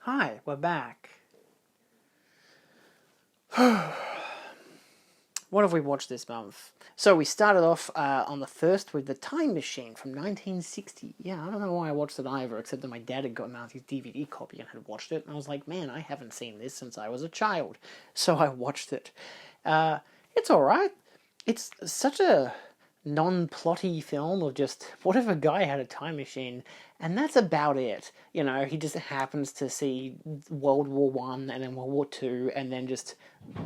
Hi, we're back. What have we watched this month? So we started off on the 1st with The Time Machine from 1960. Yeah, I don't know why I watched it either, except that my dad had gotten out his DVD copy and had watched it, and I was like, man, I haven't seen this since I was a child. So I watched it. It's alright. It's such a non-plotty film of just what if a guy had a time machine, and that's about it. You know, he just happens to see World War One and then World War Two, and then just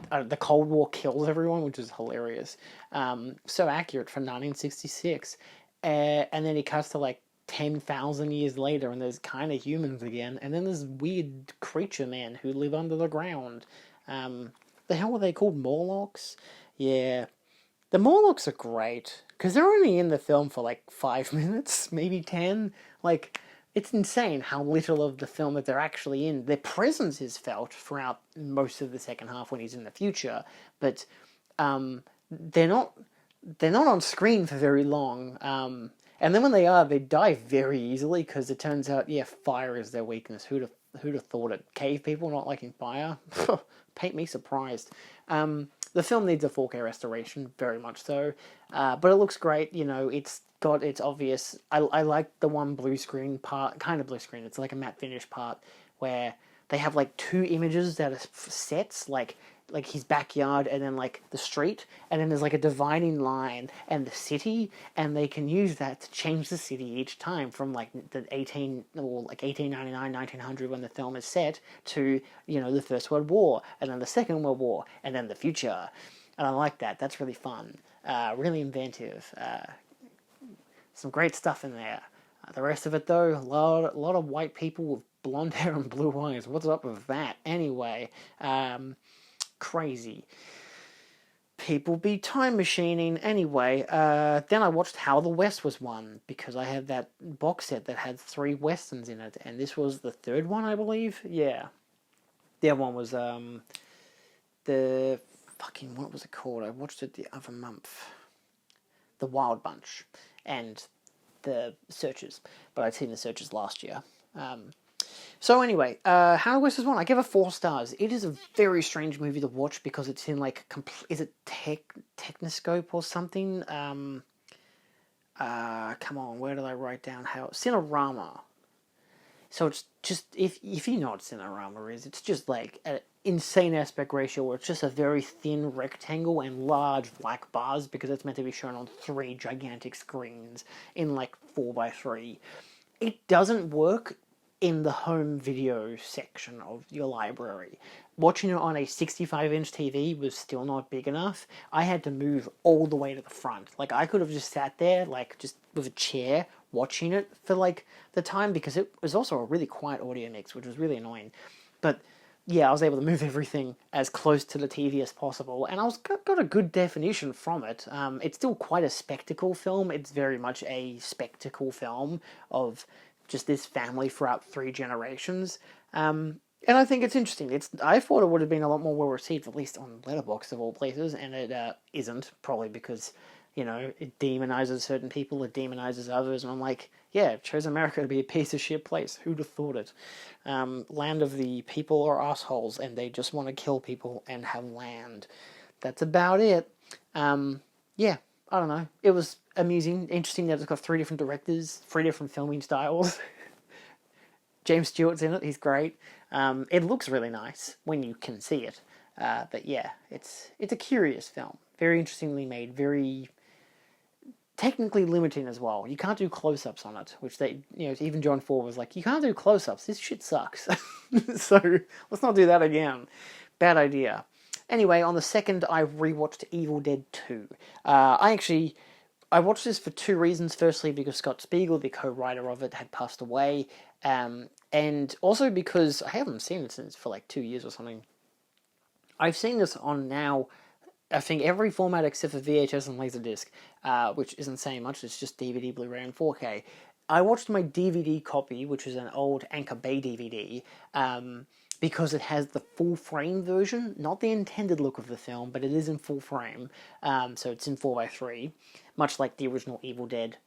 the Cold War kills everyone, which is hilarious. So accurate for 1966, and then he cuts to like 10,000 years later, and there's kind of humans again, and then there's weird creature men who live under the ground. The hell were they called? Morlocks? Yeah, the Morlocks are great because they're only in the film for like 5 minutes, maybe 10. Like, it's insane how little of the film that they're actually in. Their presence is felt throughout most of the second half when he's in the future, but they're not they're not on screen for very long. And then when they are, they die very easily because it turns out, yeah, fire is their weakness. Who'd have thought it? Cave people not liking fire? Paint me surprised. The film needs a 4K restoration, very much so, but it looks great. You know, it's obvious. I like the one blue screen part, kind of blue screen. It's like a matte finish part where they have like two images that are sets, like his backyard and then like the street, and then there's like a dividing line and the city, and they can use that to change the city each time from like the 1899 1900 when the film is set to, you know, the First World War and then the Second World War and then the future. And I like that. That's really fun, really inventive, some great stuff in there. The rest of it though, a lot of white people with blonde hair and blue eyes. What's up with that anyway? Crazy. People be time machining anyway. Then I watched How the West Was Won because I had that box set that had 3 westerns in it, and this was the third one, I believe. Yeah, the other one was the fucking, what was it called? I watched it the other month. The Wild Bunch and the Searchers, but I'd seen the Searchers last year. So anyway, How the West Was Won, I give it 4 stars. It is a very strange movie to watch because it's in like is it Technoscope or something? Come on, where did I write down how Cinerama? So it's just, if you know what Cinerama is, it's just like an insane aspect ratio where it's just a very thin rectangle and large black bars because it's meant to be shown on 3 gigantic screens in like 4x3. It doesn't work in the home video section of your library. Watching it on a 65-inch TV was still not big enough. I had to move all the way to the front. Like, I could have just sat there, like, just with a chair, watching it for, like, the time, because it was also a really quiet audio mix, which was really annoying. But, yeah, I was able to move everything as close to the TV as possible, and got a good definition from it. It's still quite a spectacle film. It's very much a spectacle film of just this family throughout 3 generations. And I think it's interesting. I thought it would have been a lot more well received, at least on Letterboxd of all places, and it isn't, probably because, you know, it demonizes certain people, it demonizes others, and I'm like, yeah, it chose America to be a piece of shit place. Who'd have thought it? Land of the people are assholes, and they just want to kill people and have land. That's about it. Yeah, I don't know. It was amusing, interesting that it's got 3 different directors, 3 different filming styles. James Stewart's in it, he's great. It looks really nice when you can see it. But yeah, it's a curious film. Very interestingly made, very technically limiting as well. You can't do close-ups on it, which they, you know, even John Ford was like, you can't do close-ups, this shit sucks. So, let's not do that again. Bad idea. Anyway, on the 2nd, I rewatched Evil Dead 2. I watched this for 2 reasons. Firstly, because Scott Spiegel, the co-writer of it, had passed away, and also because I haven't seen it since for like 2 years or something. I've seen this on now, I think, every format except for VHS and Laserdisc, which isn't saying much. It's just DVD, Blu-ray, and 4K. I watched my DVD copy, which is an old Anchor Bay DVD, because it has the full frame version, not the intended look of the film, but it is in full frame, so it's in 4x3, much like the original Evil Dead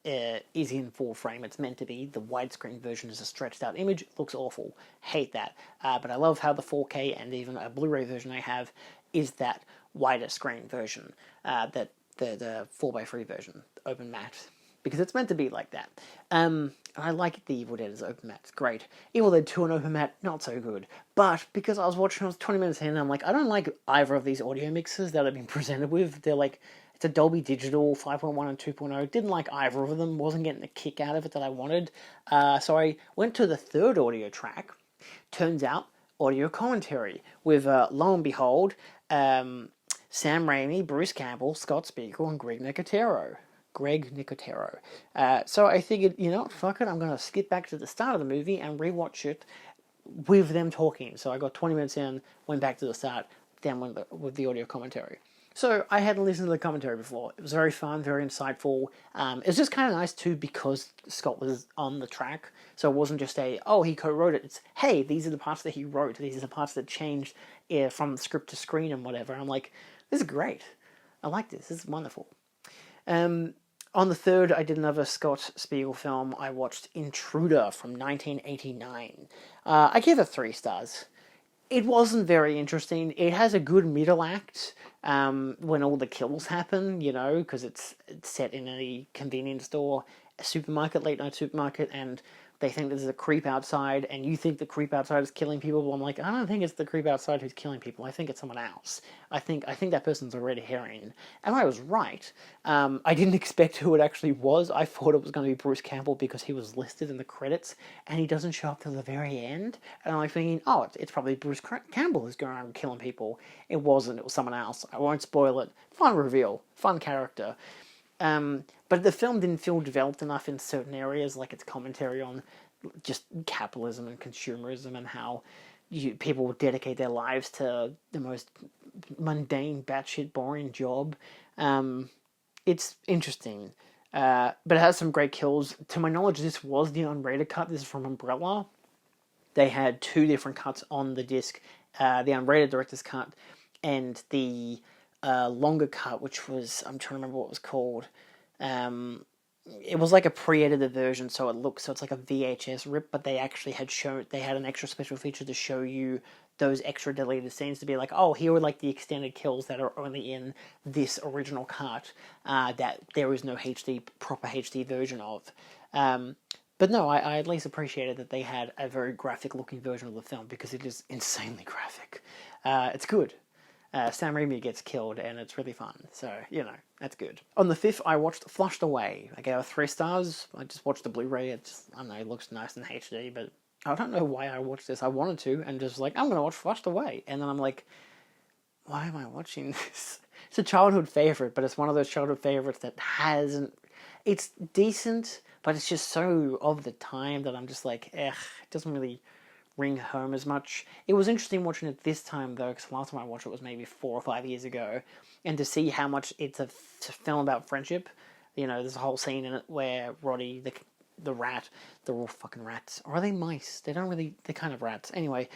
is in full frame. It's meant to be. The widescreen version is a stretched out image. It looks awful. Hate that. But I love how the 4K and even a Blu-ray version I have is that wider screen version, that the 4x3 version, open matte, because it's meant to be like that. I like the Evil Dead as open matte. It's great. Evil Dead 2 and open matte, not so good. But because I was 20 minutes in, I'm like, I don't like either of these audio mixes that I've been presented with. They're like, it's a Dolby Digital 5.1 and 2.0. Didn't like either of them. Wasn't getting the kick out of it that I wanted. So I went to the third audio track. Turns out, audio commentary with, lo and behold, Sam Raimi, Bruce Campbell, Scott Spiegel, and Greg Nicotero. So I figured, you know, fuck it, I'm going to skip back to the start of the movie and rewatch it with them talking. So I got 20 minutes in, went back to the start, then went with the audio commentary. So I hadn't listened to the commentary before. It was very fun, very insightful. It was just kind of nice too because Scott was on the track. So it wasn't just he co-wrote it. It's, hey, these are the parts that he wrote. These are the parts that changed from script to screen and whatever. I'm like, this is great. I like this. This is wonderful. On the third, I did another Scott Spiegel film. I watched Intruder from 1989. I gave it 3 stars. It wasn't very interesting. It has a good middle act when all the kills happen, you know, because it's set in a convenience store, a supermarket, late night supermarket, and they think there's a creep outside, and you think the creep outside is killing people. But I'm like, I don't think it's the creep outside who's killing people. I think it's someone else. I think that person's a red herring. And I was right. I didn't expect who it actually was. I thought it was going to be Bruce Campbell because he was listed in the credits, and he doesn't show up till the very end. And I'm like thinking, oh, it's probably Bruce Campbell who's going around killing people. It wasn't. It was someone else. I won't spoil it. Fun reveal. Fun character. But the film didn't feel developed enough in certain areas, like its commentary on just capitalism and consumerism and how people dedicate their lives to the most mundane, batshit boring job. It's interesting, but it has some great kills. To my knowledge, this was the unrated cut. This is from Umbrella. They had 2 different cuts on the disc, the unrated director's cut and the longer cut, which was, I'm trying to remember what it was called. It was like a pre-edited version, so it's like a VHS rip, but they actually had an extra special feature to show you those extra deleted scenes, to be like, oh, here are like the extended kills that are only in this original cut, that there is no proper HD version of. But no, I at least appreciated that they had a very graphic looking version of the film, because it is insanely graphic. It's good. Sam Raimi gets killed, and it's really fun. So, you know, that's good. On the 5th, I watched Flushed Away. I gave it 3 stars. I just watched the Blu-ray. I don't know, it looks nice in HD, but I don't know why I watched this. I wanted to, and just like, I'm going to watch Flushed Away. And then I'm like, why am I watching this? It's a childhood favorite, but it's one of those childhood favorites that hasn't... It's decent, but it's just so of the time that I'm just like, it doesn't really ring home as much. It was interesting watching it this time though, because the last time I watched it was maybe 4 or 5 years ago, and to see how much it's a film about friendship. You know, there's a whole scene in it where Roddy, the rat, they're all fucking rats. Or are they mice? They're kind of rats. Anyway,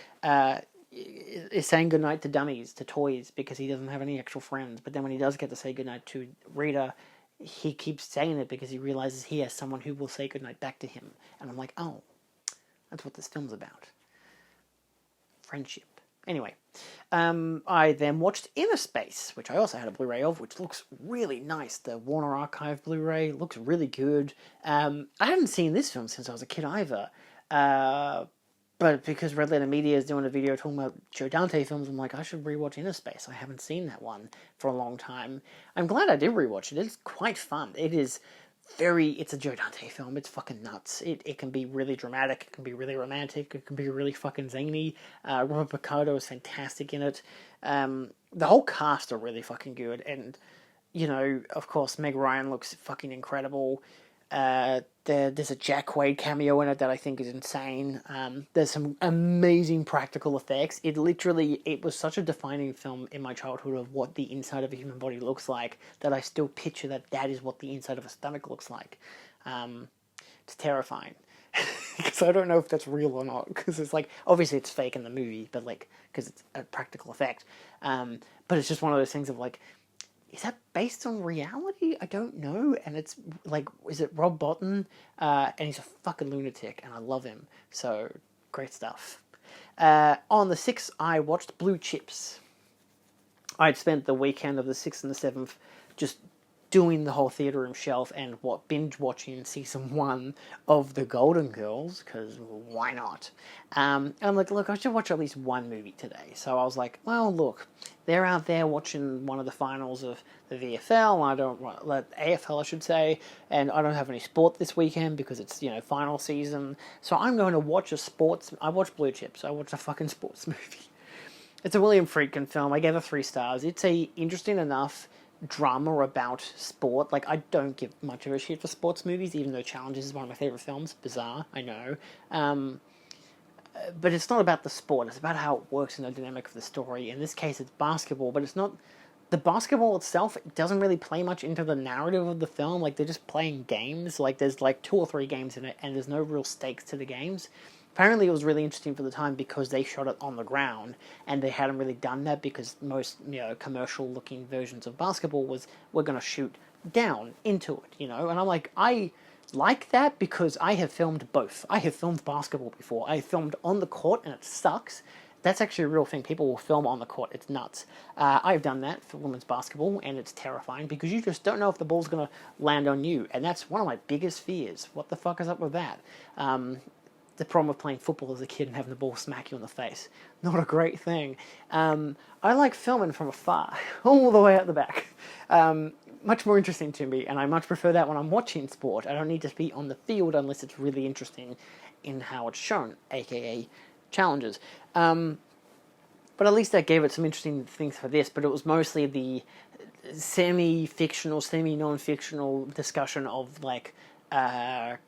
is saying goodnight to dummies, to toys, because he doesn't have any actual friends. But then when he does get to say goodnight to Rita, he keeps saying it because he realizes he has someone who will say goodnight back to him. And I'm like, oh, that's what this film's about. Friendship. Anyway, I then watched Inner Space, which I also had a Blu-ray of, which looks really nice. The Warner Archive Blu-ray looks really good. I hadn't seen this film since I was a kid either, but because Red Letter Media is doing a video talking about Joe Dante films, I'm like, I should rewatch Inner Space. I haven't seen that one for a long time. I'm glad I did rewatch it. It's quite fun. It's a Joe Dante film. It's fucking nuts. It can be really dramatic. It can be really romantic. It can be really fucking zany. Robert Picardo is fantastic in it. The whole cast are really fucking good. And, you know, of course, Meg Ryan looks fucking incredible. There's a Jack Quaid cameo in it that I think is insane. There's some amazing practical effects. It was such a defining film in my childhood of what the inside of a human body looks like, that I still picture that is what the inside of a stomach looks like. It's terrifying. Because I don't know if that's real or not. Because it's like, obviously it's fake in the movie, but like, because it's a practical effect. But it's just one of those things of like, is that based on reality? I don't know. And it's like, is it Rob Bottin? And he's a fucking lunatic, and I love him. So, great stuff. On the 6th, I watched Blue Chips. I'd spent the weekend of the 6th and the 7th just doing the whole theatre room shelf and binge watching season 1 of The Golden Girls, because why not? And I'm like, look, I should watch at least one movie today. So I was like, well, look, they're out there watching one of the finals of the VFL, I don't want AFL, I should say, and I don't have any sport this weekend because it's, final season. So I'm going to watch I watched Blue Chips. I watched a fucking sports movie. It's a William Friedkin film. I gave it 3 stars. It's a interesting enough drama about sport. Like, I don't give much of a shit for sports movies, even though Challenges is one of my favourite films. Bizarre, I know. But it's not about the sport. It's about how it works in the dynamic of the story. In this case, it's basketball, but it's not... The basketball itself doesn't really play much into the narrative of the film. Like, they're just playing games. Like, there's, 2 or 3 games in it, and there's no real stakes to the games. Apparently it was really interesting for the time because they shot it on the ground, and they hadn't really done that because most, commercial-looking versions of basketball we're going to shoot down into it, And I'm like, I like that because I have filmed both. I have filmed basketball before. I filmed on the court, and it sucks. That's actually a real thing. People will film on the court. It's nuts. I've done that for women's basketball, and it's terrifying because you just don't know if the ball's going to land on you, and that's one of my biggest fears. What the fuck is up with that? The problem with playing football as a kid and having the ball smack you in the face. Not a great thing. I like filming from afar, all the way out the back. Much more interesting to me, and I much prefer that when I'm watching sport. I don't need to be on the field unless it's really interesting in how it's shown, aka challenges. But at least that gave it some interesting things for this, but it was mostly the semi-fictional, semi-non-fictional discussion of,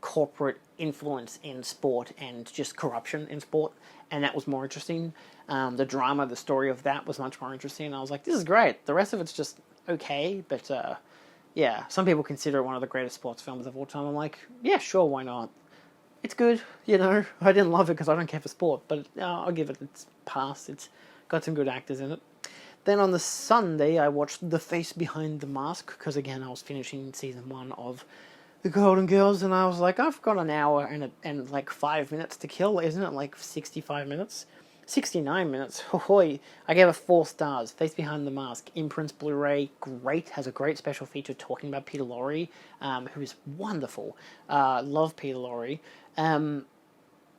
corporate influence in sport and just corruption in sport, and that was more interesting. The drama, the story of that was much more interesting. I was like, this is great. The rest of it's just okay, but yeah, some people consider it one of the greatest sports films of all time. I'm like, yeah, sure, why not? It's good, I didn't love it because I don't care for sport, but I'll give it its pass. It's got some good actors in it. Then on the Sunday, I watched The Face Behind the Mask, because again, I was finishing season 1 of The Golden Girls, and I was like, I've got an hour and 5 minutes to kill, isn't it? 65 minutes? 69 minutes. Hohoi. I gave it 4 stars. Face Behind the Mask. Imprints Blu-ray. Great. Has a great special feature talking about Peter Lorre, who is wonderful. Love Peter Lorre.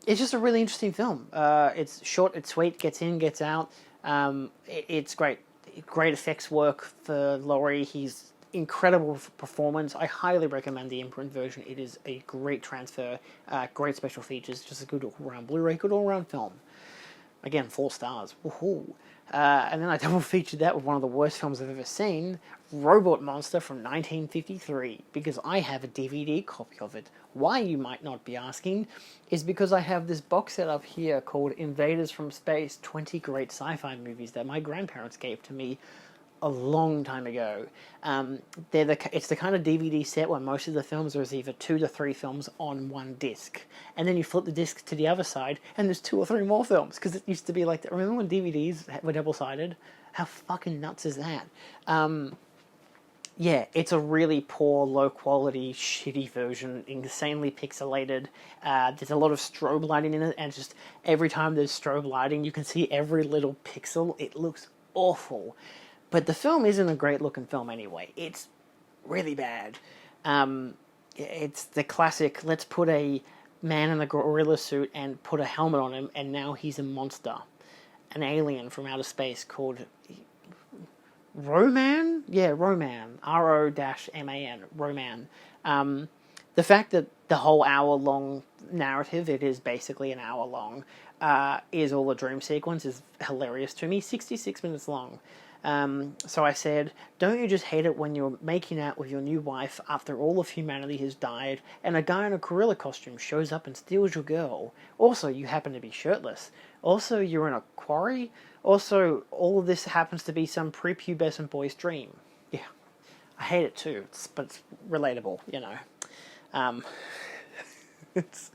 It's just a really interesting film. It's short, it's sweet, gets in, gets out. It's great. Great effects work for Lorre. He's incredible performance. I highly recommend the imprint version. It is a great transfer, great special features, just a good all-round Blu-ray, good all-round film. Again, 4 stars. Woohoo! And then I double featured that with one of the worst films I've ever seen, Robot Monster from 1953, because I have a DVD copy of it. Why, you might not be asking, is because I have this box set up here called Invaders from Space, 20 Great Sci-Fi Movies that my grandparents gave to me a long time ago. It's the kind of DVD set where most of the films are either 2 to 3 films on one disc, and then you flip the disc to the other side, and there's 2 or 3 more films, because it used to be like that. Remember when DVDs were double-sided? How fucking nuts is that? Yeah, it's a really poor, low-quality, shitty version, insanely pixelated. There's a lot of strobe lighting in it, and just every time there's strobe lighting, you can see every little pixel. It looks awful. But the film isn't a great-looking film anyway. It's really bad. It's the classic, let's put a man in a gorilla suit and put a helmet on him, and now he's a monster. An alien from outer space called Roman? Yeah, Roman. R-O-M-A-N. Roman. The fact that the whole hour-long narrative, it is basically an hour long, is all a dream sequence is hilarious to me. 66 minutes long. So I said, don't you just hate it when you're making out with your new wife after all of humanity has died, and a guy in a gorilla costume shows up and steals your girl? Also, you happen to be shirtless. Also, you're in a quarry. Also, all of this happens to be some prepubescent boy's dream. Yeah, I hate it too, but it's relatable, It's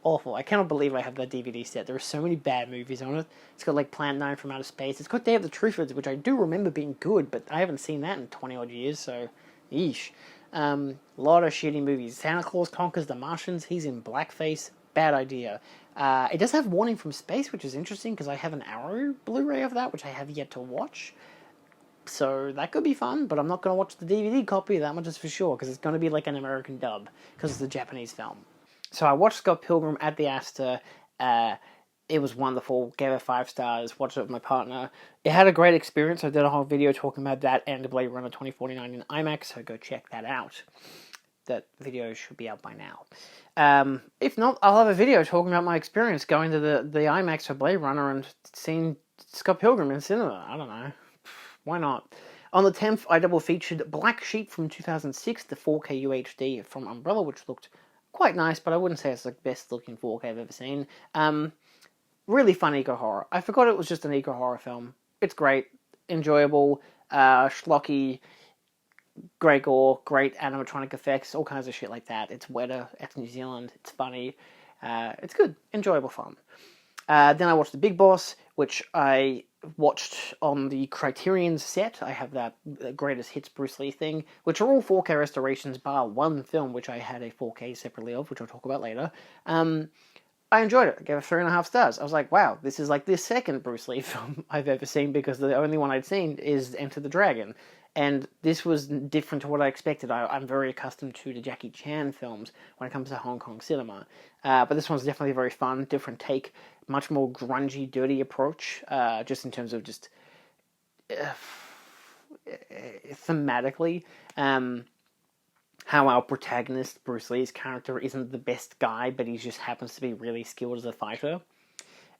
awful. I cannot believe I have that DVD set. There are so many bad movies on it. It's got like Plant 9 from Outer Space. It's got Day of the Truffautes, which I do remember being good, but I haven't seen that in 20 odd years, so yeesh. A lot of shitty movies. Santa Claus Conquers the Martians. He's in blackface. Bad idea. It does have Warning from Space, which is interesting because I have an Arrow Blu-ray of that, which I have yet to watch. So that could be fun, but I'm not going to watch the DVD copy, that much is for sure, because it's going to be like an American dub, because it's a Japanese film. So I watched Scott Pilgrim at the Astor. It was wonderful. Gave it 5 stars. Watched it with my partner. It had a great experience. I did a whole video talking about that and Blade Runner 2049 in IMAX, so go check that out. That video should be out by now. If not, I'll have a video talking about my experience going to the IMAX for Blade Runner and seeing Scott Pilgrim in cinema. I don't know. Why not? On the 10th, I double featured Black Sheep from 2006, the 4K UHD from Umbrella, which looked quite nice, but I wouldn't say it's the best looking 4K I've ever seen. Really fun eco-horror. I forgot it was just an eco-horror film. It's great, enjoyable, schlocky, great gore, great animatronic effects, all kinds of shit like that. It's wetter, it's New Zealand, it's funny, it's good, enjoyable fun. Then I watched The Big Boss, which I watched on the Criterion set. I have that Greatest Hits Bruce Lee thing, which are all 4K restorations, bar one film, which I had a 4K separately of, which I'll talk about later. I enjoyed it. I gave it 3.5 stars. I was like, wow, this is like the second Bruce Lee film I've ever seen, because the only one I'd seen is Enter the Dragon. And this was different to what I expected. I'm very accustomed to the Jackie Chan films when it comes to Hong Kong cinema. But this one's definitely very fun, different take, much more grungy, dirty approach, just in terms of just thematically. How our protagonist, Bruce Lee's character, isn't the best guy, but he just happens to be really skilled as a fighter.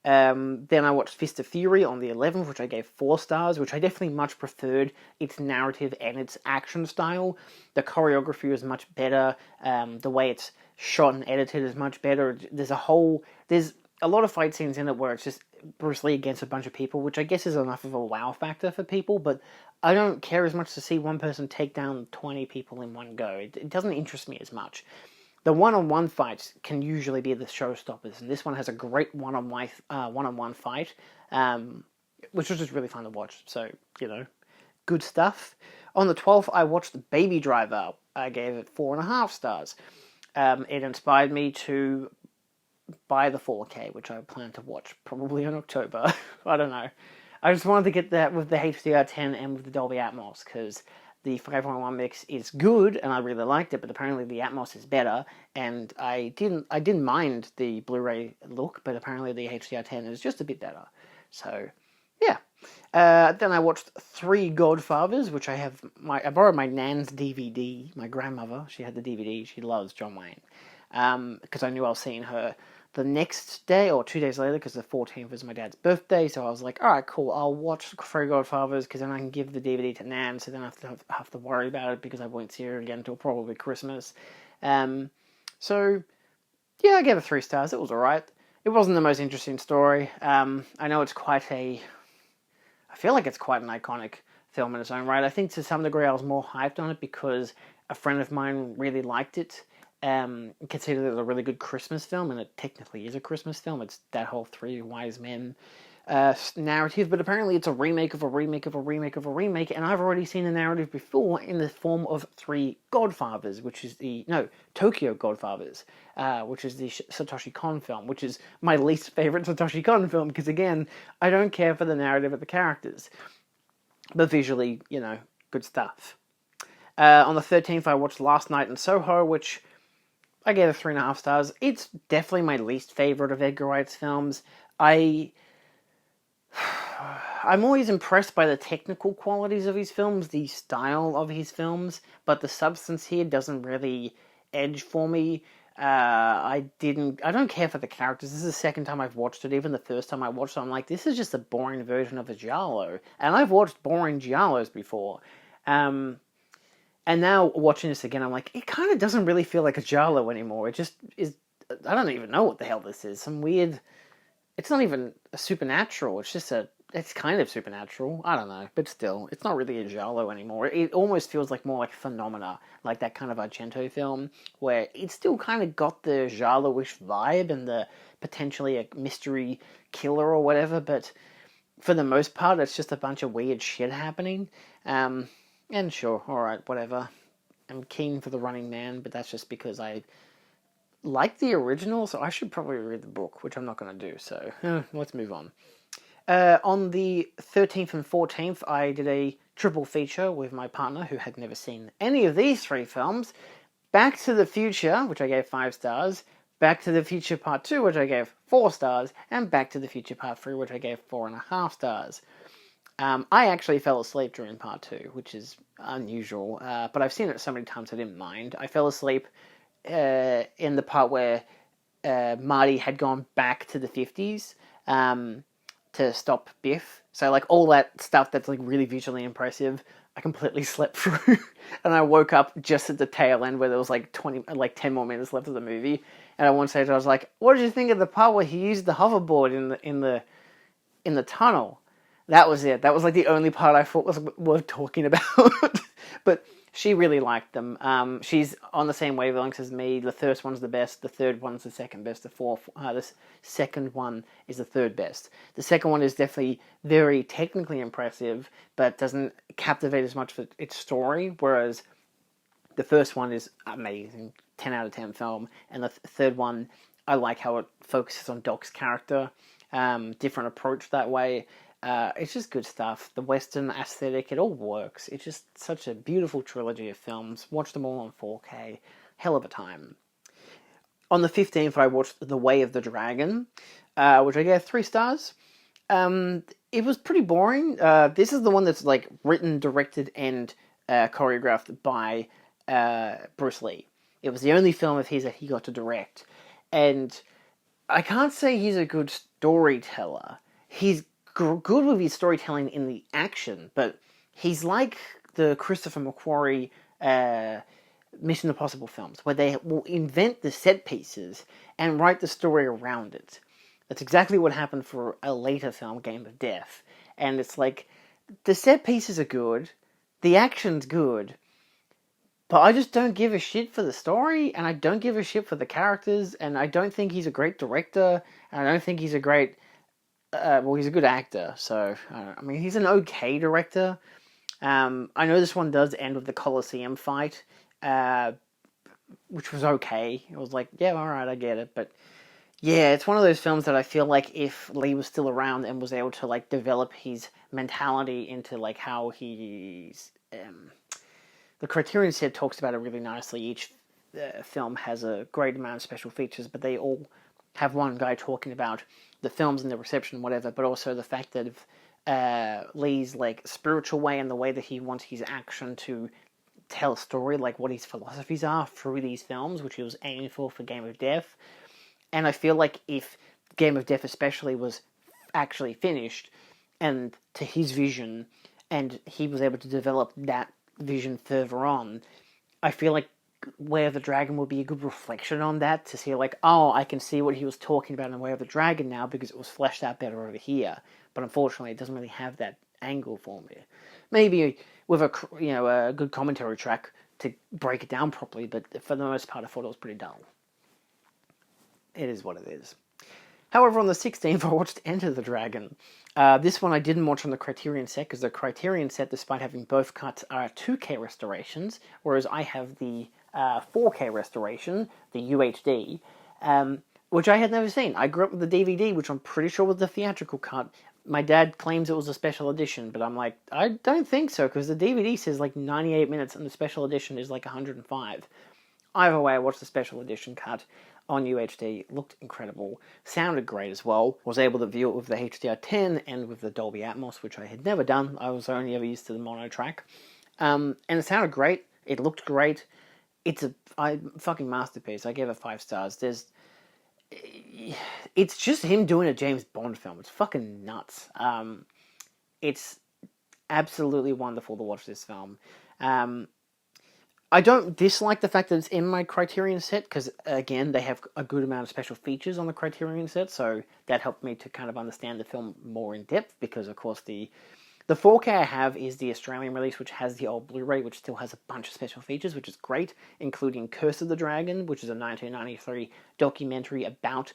Then I watched Fist of Fury on the 11th, which I gave 4 stars, which I definitely much preferred its narrative and its action style. The choreography was much better. The way it's shot and edited is much better. There's a lot of fight scenes in it where it's just Bruce Lee against a bunch of people, which I guess is enough of a wow factor for people, but I don't care as much to see one person take down 20 people in one go. It doesn't interest me as much. The one-on-one fights can usually be the showstoppers, and this one has a great one-on-one fight, which was just really fun to watch. So, good stuff. On the 12th, I watched Baby Driver. I gave it 4.5 stars. It inspired me to buy the 4K, which I plan to watch probably in October. I don't know. I just wanted to get that with the HDR10 and with the Dolby Atmos, because the 5.1 mix is good, and I really liked it, but apparently the Atmos is better, and I didn't mind the Blu-ray look, but apparently the HDR10 is just a bit better. So, yeah. Then I watched 3 Godfathers, which I borrowed my nan's DVD, my grandmother, she had the DVD, she loves John Wayne, because I knew I was seeing her the next day, or 2 days later, because the 14th was my dad's birthday, so I was like, alright, cool, I'll watch 3 Godfathers, because then I can give the DVD to Nan, so then I don't have to worry about it, because I won't see her again until probably Christmas. So, yeah, I gave it 3 stars, it was alright. It wasn't the most interesting story. I know it's I feel like it's quite an iconic film in its own right. I think to some degree I was more hyped on it because a friend of mine really liked it. Considered it a really good Christmas film, and it technically is a Christmas film. It's that whole 3 wise men narrative, but apparently it's a remake of a remake of a remake of a remake, and I've already seen the narrative before in the form of 3 Godfathers, Tokyo Godfathers, which is the Satoshi Kon film, which is my least favorite Satoshi Kon film, because again, I don't care for the narrative of the characters, but visually, good stuff. On the 13th, I watched Last Night in Soho, which I gave it 3.5 stars. It's definitely my least favorite of Edgar Wright's films. I'm always impressed by the technical qualities of his films, the style of his films, but the substance here doesn't really edge for me. I don't care for the characters. This is the second time I've watched it. Even the first time I watched it, I'm like, this is just a boring version of a giallo. And I've watched boring giallos before. And now, watching this again, I'm like, it kind of doesn't really feel like a giallo anymore. It just is, I don't even know what the hell this is. Some weird, it's not even a supernatural, it's just a it's kind of supernatural. I don't know, but still, it's not really a giallo anymore. It almost feels like more like Phenomena, like that kind of Argento film, where it still kind of got the giallo-ish vibe and the potentially a mystery killer or whatever, but for the most part, it's just a bunch of weird shit happening. And sure, alright, whatever. I'm keen for The Running Man, but that's just because I like the original, so I should probably read the book, which I'm not going to do, so let's move on. On the 13th and 14th, I did a triple feature with my partner, who had never seen any of these three films. Back to the Future, which I gave 5 stars, Back to the Future Part 2, which I gave 4 stars, and Back to the Future Part 3, which I gave 4.5 stars. I actually fell asleep during Part 2, which is unusual, but I've seen it so many times I didn't mind. I fell asleep in the part where Marty had gone back to the 50s to stop Biff. So, like, all that stuff that's, like, really visually impressive, I completely slept through. And I woke up just at the tail end where there was, like, 10 more minutes left of the movie. And at one stage I was like, what did you think of the part where he used the hoverboard in the tunnel? That was it. That was, like, the only part I thought was worth talking about. But she really liked them. She's on the same wavelengths as me. The first one's the best. The third one's the second best. The second one is the third best. The second one is definitely very technically impressive, but doesn't captivate as much for its story. Whereas the first one is amazing, 10 out of 10 film, and the third one, I like how it focuses on Doc's character. Different approach that way. It's just good stuff. The Western aesthetic, it all works. It's just such a beautiful trilogy of films. Watched them all on 4K. Hell of a time. On the 15th, I watched The Way of the Dragon, which I gave 3 stars. It was pretty boring. This is the one that's like written, directed, and choreographed by Bruce Lee. It was the only film of his that he got to direct. And I can't say he's a good storyteller. He's good with his storytelling in the action, but he's like the Christopher McQuarrie Mission Impossible films, where they will invent the set pieces and write the story around it. That's exactly what happened for a later film, Game of Death. And it's like, the set pieces are good, the action's good, but I just don't give a shit for the story, and I don't give a shit for the characters, and I don't think he's a great director, and I don't think he's a great he's a good actor, so, I mean, he's an okay director. I know this one does end with the Colosseum fight, which was okay. It was like, yeah, alright, I get it, but yeah, it's one of those films that I feel like if Lee was still around and was able to, like, develop his mentality into, like, how he's, the Criterion set talks about it really nicely. Each film has a great amount of special features, but they all have one guy talking about the films and the reception and whatever, but also the fact that Lee's like spiritual way and the way that he wants his action to tell a story, like what his philosophies are through these films, which he was aiming for Game of Death. And I feel like if Game of Death especially was actually finished and to his vision, and he was able to develop that vision further on, I feel like Way of the Dragon would be a good reflection on that, to see like, oh, I can see what he was talking about in Way of the Dragon now because it was fleshed out better over here. But unfortunately, it doesn't really have that angle for me. Maybe with a good commentary track to break it down properly, but for the most part, I thought it was pretty dull. It is what it is. However, on the 16th, I watched Enter the Dragon. This one I didn't watch on the Criterion set, because the Criterion set, despite having both cuts, are 2K restorations, whereas I have the 4K restoration, the UHD, which I had never seen. I grew up with the DVD, which I'm pretty sure was the theatrical cut. My dad claims it was a special edition, but I'm like, I don't think so, because the DVD says like 98 minutes and the special edition is like 105. Either way, I watched the special edition cut on UHD. It looked incredible. Sounded great as well. Was able to view it with the HDR10 and with the Dolby Atmos, which I had never done. I was only ever used to the mono track. And it sounded great. It looked great. It's a fucking masterpiece. I gave it 5 stars. It's just him doing a James Bond film. It's fucking nuts. It's absolutely wonderful to watch this film. I don't dislike the fact that it's in my Criterion set, because, again, they have a good amount of special features on the Criterion set, so that helped me to kind of understand the film more in depth, because, of course, the 4K I have is the Australian release, which has the old Blu-ray, which still has a bunch of special features, which is great, including Curse of the Dragon, which is a 1993 documentary about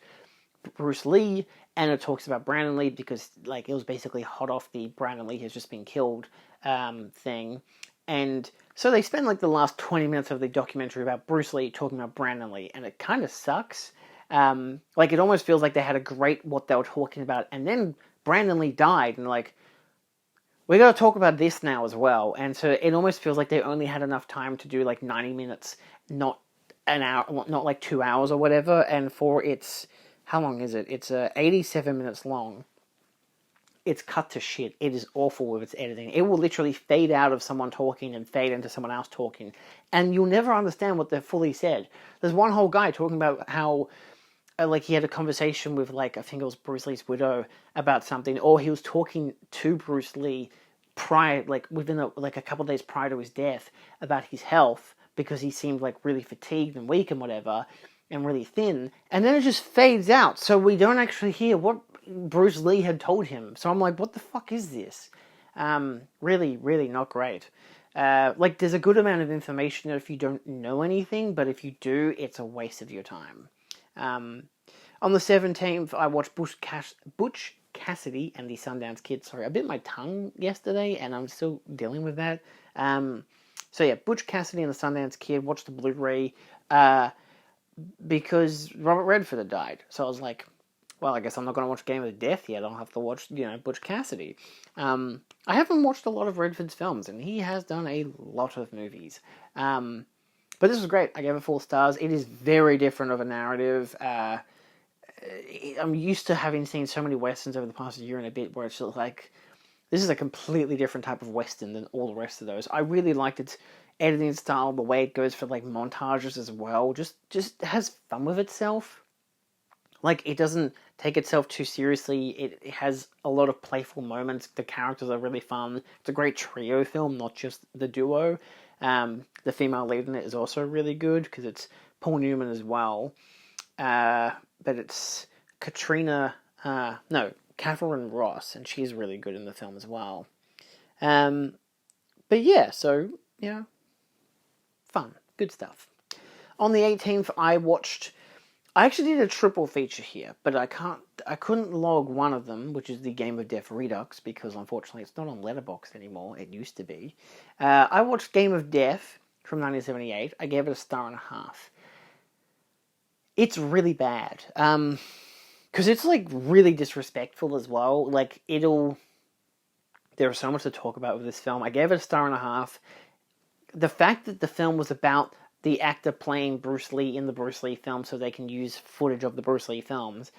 Bruce Lee, and it talks about Brandon Lee, because, like, it was basically hot off the Brandon Lee has just been killed thing. And so they spend, like, the last 20 minutes of the documentary about Bruce Lee talking about Brandon Lee, and it kind of sucks. Like, it almost feels like they had a great what they were talking about, and then Brandon Lee died, and, like, we got to talk about this now as well. And so it almost feels like they only had enough time to do, like, 90 minutes, not an hour, not like 2 hours or whatever. And for its, how long is it? It's 87 minutes long. It's cut to shit. It is awful with its editing. It will literally fade out of someone talking and fade into someone else talking. And you'll never understand what they've fully said. There's one whole guy talking about how, like, he had a conversation with, like, I think it was Bruce Lee's widow about something, or he was talking to Bruce Lee prior, like, within a couple of days prior to his death, about his health, because he seemed, like, really fatigued and weak and whatever, and really thin, and then it just fades out, so we don't actually hear what Bruce Lee had told him. So I'm like, what the fuck is this? Really, really not great. Like, there's a good amount of information if you don't know anything, but if you do, it's a waste of your time. On the 17th, I watched Butch Cassidy and the Sundance Kid. Sorry, I bit my tongue yesterday, and I'm still dealing with that. So yeah, Butch Cassidy and the Sundance Kid, watched the Blu-ray, because Robert Redford had died. So I was like, well, I guess I'm not going to watch Game of Death yet. I'll have to watch, Butch Cassidy. I haven't watched a lot of Redford's films, and he has done a lot of movies. But this was great. I gave it 4 stars. It is very different of a narrative. I'm used to having seen so many westerns over the past year and a bit where it's just like, this is a completely different type of western than all the rest of those. I really liked its editing style, the way it goes for, like, montages as well. Just has fun with itself. Like, it doesn't take itself too seriously. It has a lot of playful moments. The characters are really fun. It's a great trio film, not just the duo. The female lead in it is also really good, because it's Paul Newman as well. But it's Catherine Ross, and she's really good in the film as well. But yeah, so, fun. Good stuff. On the 18th, I actually did a triple feature here, but I couldn't log one of them, which is the Game of Death Redux, because unfortunately it's not on Letterboxd anymore. It used to be. I watched Game of Death from 1978. I gave it a 1.5 stars. It's really bad. Because it's, like, really disrespectful as well. Like, there's so much to talk about with this film. I gave it a 1.5 stars. The fact that the film was about the actor playing Bruce Lee in the Bruce Lee film, so they can use footage of the Bruce Lee films.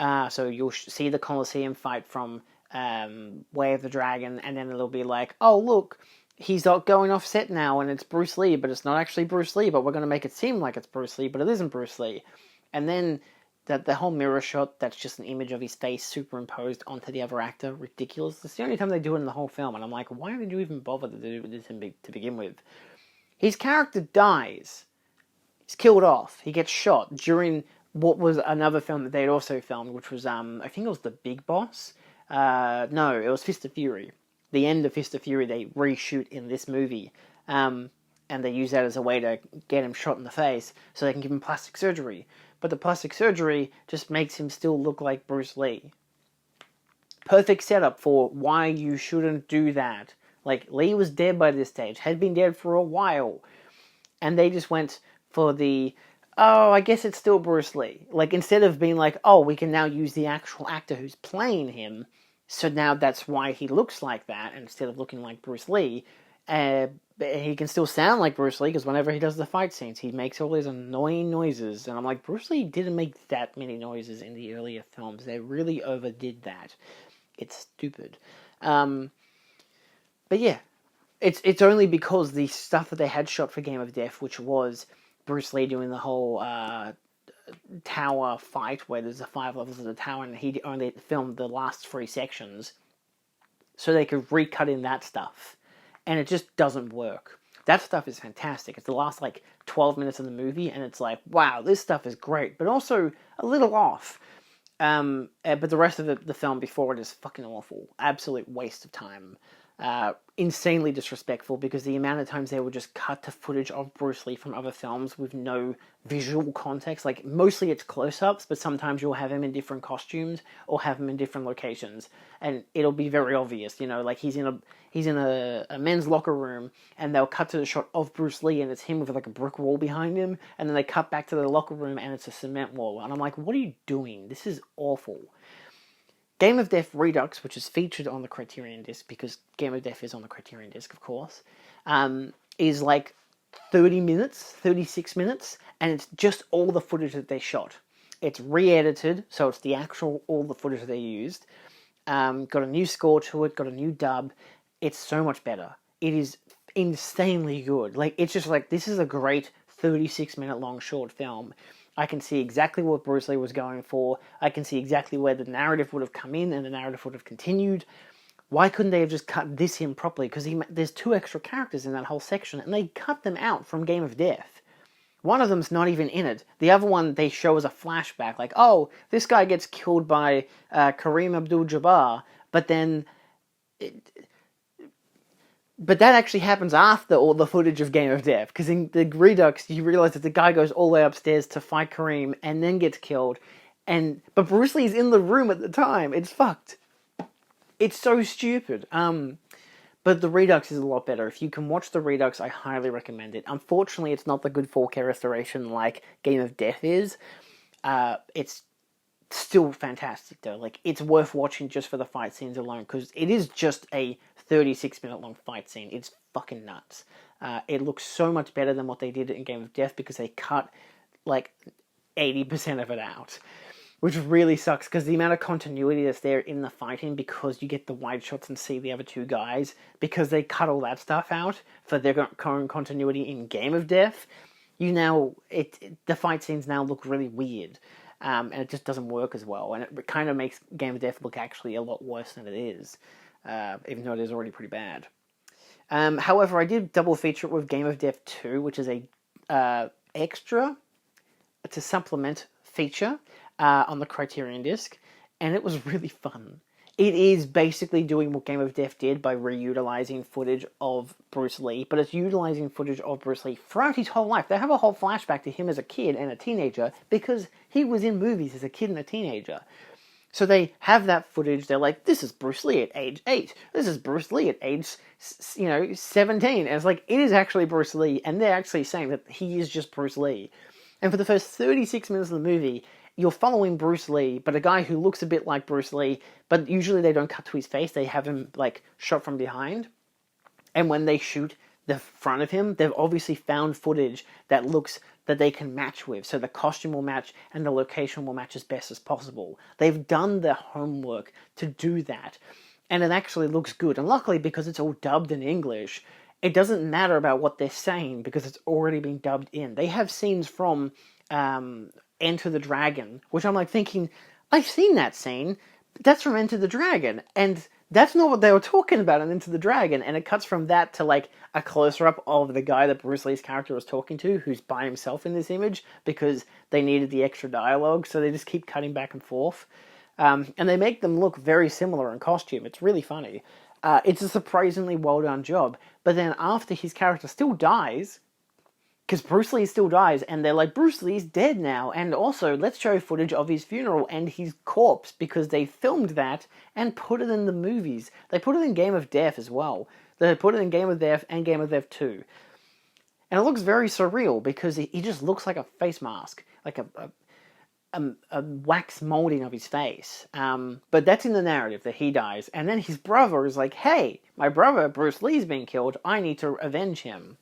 So you'll see the Colosseum fight from Way of the Dragon, and then it'll be like, oh, look, he's not going off set now, and it's Bruce Lee, but it's not actually Bruce Lee, but we're going to make it seem like it's Bruce Lee, but it isn't Bruce Lee. And then the whole mirror shot, that's just an image of his face superimposed onto the other actor, ridiculous. It's the only time they do it in the whole film, and I'm like, why did you even bother to do this to begin with? His character dies. He's killed off. He gets shot during what was another film that they'd also filmed, which was, I think it was The Big Boss. No, it was Fist of Fury. The end of Fist of Fury they reshoot in this movie. And they use that as a way to get him shot in the face so they can give him plastic surgery. But the plastic surgery just makes him still look like Bruce Lee. Perfect setup for why you shouldn't do that. Like, Lee was dead by this stage, had been dead for a while. And they just went for I guess it's still Bruce Lee. Like, instead of being like, oh, we can now use the actual actor who's playing him, so now that's why he looks like that, instead of looking like Bruce Lee. He can still sound like Bruce Lee, because whenever he does the fight scenes, he makes all these annoying noises. And I'm like, Bruce Lee didn't make that many noises in the earlier films. They really overdid that. It's stupid. But yeah, it's only because the stuff that they had shot for Game of Death, which was Bruce Lee doing the whole tower fight, where there's the 5 levels of the tower, and he only filmed the last 3 sections, so they could recut in that stuff. And it just doesn't work. That stuff is fantastic. It's the last, like, 12 minutes of the movie, and it's like, wow, this stuff is great, but also a little off. But the rest of the film before it is fucking awful. Absolute waste of time. Insanely disrespectful, because the amount of times they would just cut to footage of Bruce Lee from other films with no visual context. Like, mostly it's close-ups, but sometimes you'll have him in different costumes or have him in different locations, and it'll be very obvious, you know, like he's in a men's locker room, and they'll cut to the shot of Bruce Lee, and it's him with like a brick wall behind him, and then they cut back to the locker room, and it's a cement wall, and I'm like, what are you doing? This is awful. Game of Death Redux, which is featured on the Criterion Disc, because Game of Death is on the Criterion Disc, of course, is like 30 minutes, 36 minutes, and it's just all the footage that they shot. It's re-edited, so it's all the footage that they used. Got a new score to it, got a new dub. It's so much better. It is insanely good. Like, it's just like, this is a great 36-minute long short film. I can see exactly what Bruce Lee was going for. I can see exactly where the narrative would have come in and the narrative would have continued. Why couldn't they have just cut this in properly? Because there's 2 extra characters in that whole section, and they cut them out from Game of Death. One of them's not even in it. The other one they show as a flashback, like, oh, this guy gets killed by Kareem Abdul-Jabbar, but then... But that actually happens after all the footage of Game of Death, because in the Redux, you realize that the guy goes all the way upstairs to fight Kareem and then gets killed, but Bruce Lee's in the room at the time. It's fucked. It's so stupid. But the Redux is a lot better. If you can watch the Redux, I highly recommend it. Unfortunately, it's not the good 4K restoration like Game of Death is. It's still fantastic, though. Like, it's worth watching just for the fight scenes alone, because it is just a 36-minute long fight scene. It's fucking nuts. It looks so much better than what they did in Game of Death, because they cut, like, 80% of it out. Which really sucks, because the amount of continuity that's there in the fighting, because you get the wide shots and see the other 2 guys, because they cut all that stuff out for their current continuity in Game of Death, the fight scenes now look really weird. And it just doesn't work as well, and it kind of makes Game of Death look actually a lot worse than it is, even though it is already pretty bad. However, I did double feature it with Game of Death 2, which is a extra, it's a supplement feature on the Criterion Disc, and it was really fun. It is basically doing what Game of Death did by reutilizing footage of Bruce Lee, but it's utilizing footage of Bruce Lee throughout his whole life. They have a whole flashback to him as a kid and a teenager, because he was in movies as a kid and a teenager. So they have that footage. They're like, this is Bruce Lee at age 8. This is Bruce Lee at age, 17. And it's like, it is actually Bruce Lee, and they're actually saying that he is just Bruce Lee. And for the first 36 minutes of the movie, you're following Bruce Lee, but a guy who looks a bit like Bruce Lee, but usually they don't cut to his face, they have him, like, shot from behind. And when they shoot the front of him, they've obviously found footage that they can match with, so the costume will match and the location will match as best as possible. They've done their homework to do that, and it actually looks good. And luckily, because it's all dubbed in English, it doesn't matter about what they're saying, because it's already been dubbed in. They have scenes from Enter the Dragon, which I'm like thinking, I've seen that scene. That's from Enter the Dragon, and that's not what they were talking about in Enter the Dragon. And it cuts from that to like a closer up of the guy that Bruce Lee's character was talking to, who's by himself in this image, because they needed the extra dialogue, so they just keep cutting back and forth. And they make them look very similar in costume. It's really funny. It's a surprisingly well done job. But then after his character still dies, because Bruce Lee still dies, and they're like, Bruce Lee's dead now, and also, let's show footage of his funeral and his corpse, because they filmed that and put it in the movies. They put it in Game of Death as well. They put it in Game of Death and Game of Death 2. And it looks very surreal, because he just looks like a face mask, like a wax molding of his face. But that's in the narrative, that he dies. And then his brother is like, hey, my brother Bruce Lee's been killed, I need to avenge him.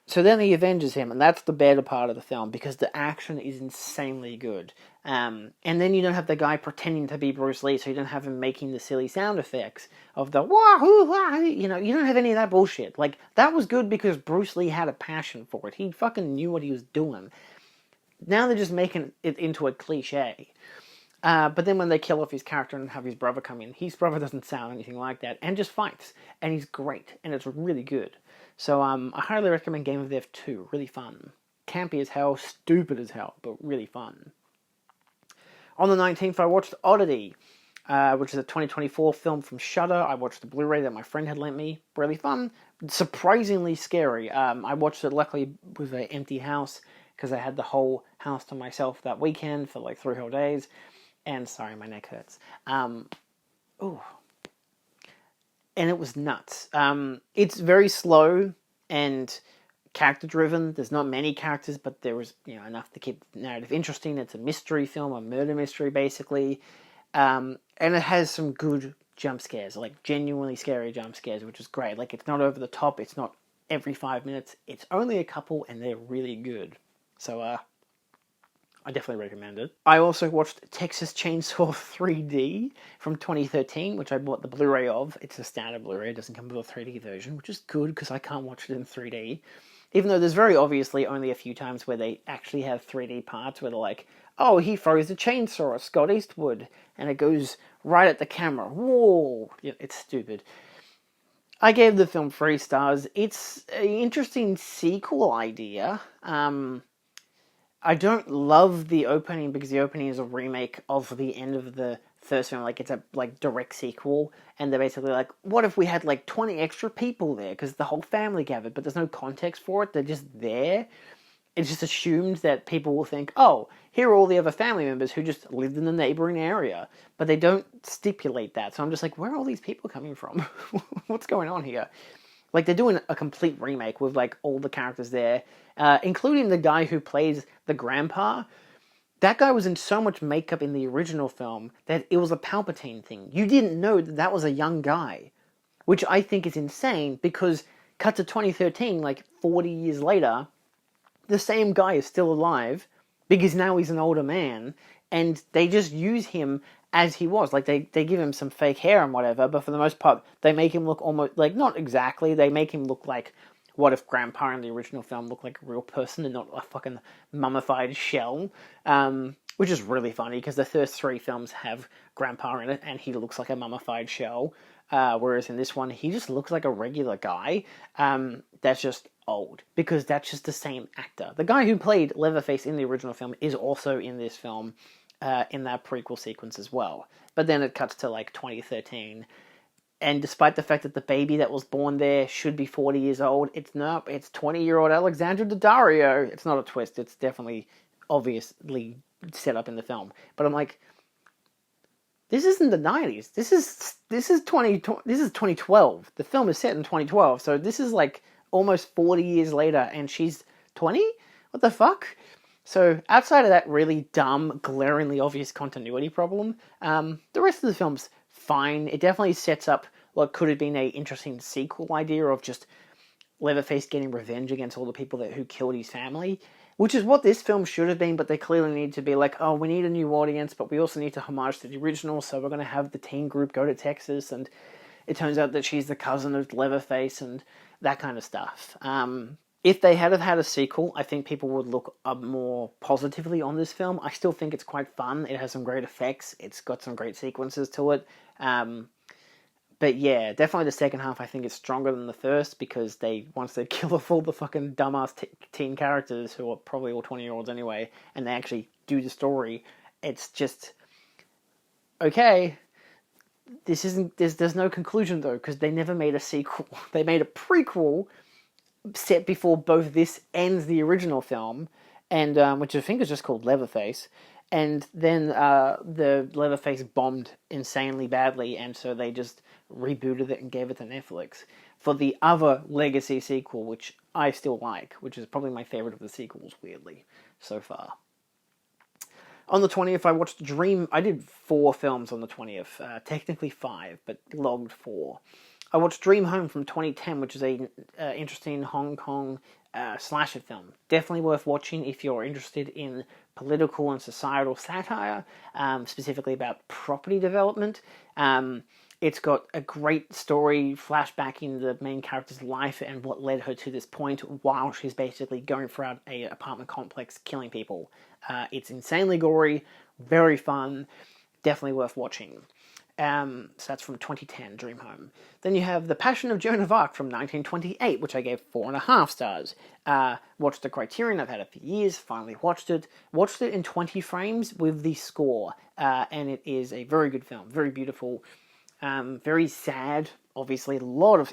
So then he avenges him, and that's the better part of the film, because the action is insanely good. And then you don't have the guy pretending to be Bruce Lee, so you don't have him making the silly sound effects of the wahoo, wah, you don't have any of that bullshit. Like, that was good because Bruce Lee had a passion for it. He fucking knew what he was doing. Now they're just making it into a cliche. But then when they kill off his character and have his brother come in, his brother doesn't sound anything like that, and just fights. And he's great, and it's really good. So I highly recommend Game of Death 2. Really fun. Campy as hell, stupid as hell, but really fun. On the 19th, I watched Oddity, which is a 2024 film from Shudder. I watched the Blu-ray that my friend had lent me. Really fun. Surprisingly scary. I watched it luckily with an empty house because I had the whole house to myself that weekend for like 3 whole days. And sorry, my neck hurts. Ooh. And it was nuts. It's very slow and character driven. There's not many characters, but there was enough to keep the narrative interesting. It's a mystery film, a murder mystery basically, and it has some good jump scares, like genuinely scary jump scares, which is great. Like, it's not over the top. It's not every 5 minutes. It's only a couple, and they're really good. So I definitely recommend it. I also watched Texas Chainsaw 3D from 2013, which I bought the Blu-ray of. It's a standard Blu-ray. It doesn't come with a 3D version, which is good because I can't watch it in 3D. Even though there's very obviously only a few times where they actually have 3D parts where they're like, oh, he throws a chainsaw at Scott Eastwood, and it goes right at the camera. Whoa! It's stupid. I gave the film 3 stars. It's an interesting sequel idea. I don't love the opening because the opening is a remake of the end of the first film. Like, it's a direct sequel, and they're basically like, what if we had 20 extra people there because the whole family gathered, but there's no context for it. They're just there. It's just assumed that people will think, oh, here are all the other family members who just lived in the neighboring area, but they don't stipulate that. So I'm just like, where are all these people coming from? What's going on here? Like, they're doing a complete remake with all the characters there, including the guy who plays the grandpa. That guy was in so much makeup in the original film that it was a Palpatine thing. You didn't know that was a young guy, which I think is insane because cut to 2013, 40 years later, the same guy is still alive because now he's an older man, and they just use him as he was. They give him some fake hair and whatever, but for the most part, they make him look almost, not exactly, they make him look like what if Grandpa in the original film looked like a real person and not a fucking mummified shell, which is really funny because the first 3 films have Grandpa in it and he looks like a mummified shell, whereas in this one, he just looks like a regular guy that's just old, because that's just the same actor. The guy who played Leatherface in the original film is also in this film, in that prequel sequence as well. But then it cuts to 2013, and despite the fact that the baby that was born there should be 40 years old, it's 20-year-old Alexandra Daddario. It's not a twist. It's definitely obviously set up in the film. But I'm like, this isn't the 90s. This is 2012. The film is set in 2012, so this is almost 40 years later, and she's 20? What the fuck? So, outside of that really dumb, glaringly obvious continuity problem, the rest of the film's fine. It definitely sets up what could have been an interesting sequel idea of just Leatherface getting revenge against all the people who killed his family, which is what this film should have been, but they clearly need to be oh, we need a new audience, but we also need to homage to the original, so we're going to have the teen group go to Texas, and it turns out that she's the cousin of Leatherface, and that kind of stuff. If they had had a sequel, I think people would look more positively on this film. I still think it's quite fun. It has some great effects. It's got some great sequences to it. But yeah, definitely the second half I think is stronger than the first, because once they kill off all the fucking dumbass teen characters who are probably all 20-year-olds anyway, and they actually do the story, it's just, okay, there's no conclusion though, because they never made a sequel. They made a prequel set before both this and the original film, and which I think is just called Leatherface, and then the Leatherface bombed insanely badly, and so they just rebooted it and gave it to Netflix for the other legacy sequel, which I still like, which is probably my favorite of the sequels, weirdly, so far. On the 20th, I watched Dream. I did 4 films on the 20th, technically 5, but logged 4. I watched Dream Home from 2010, which is a interesting Hong Kong slasher film. Definitely worth watching if you're interested in political and societal satire, specifically about property development. It's got a great story, flashback in the main character's life and what led her to this point while she's basically going throughout an apartment complex killing people. It's insanely gory, very fun, definitely worth watching. So that's from 2010, Dream Home. Then you have The Passion of Joan of Arc from 1928, which I gave 4.5 stars. Watched the Criterion, I've had it for years, finally watched it. Watched it in 20 frames with the score, and it is a very good film, very beautiful, very sad, obviously,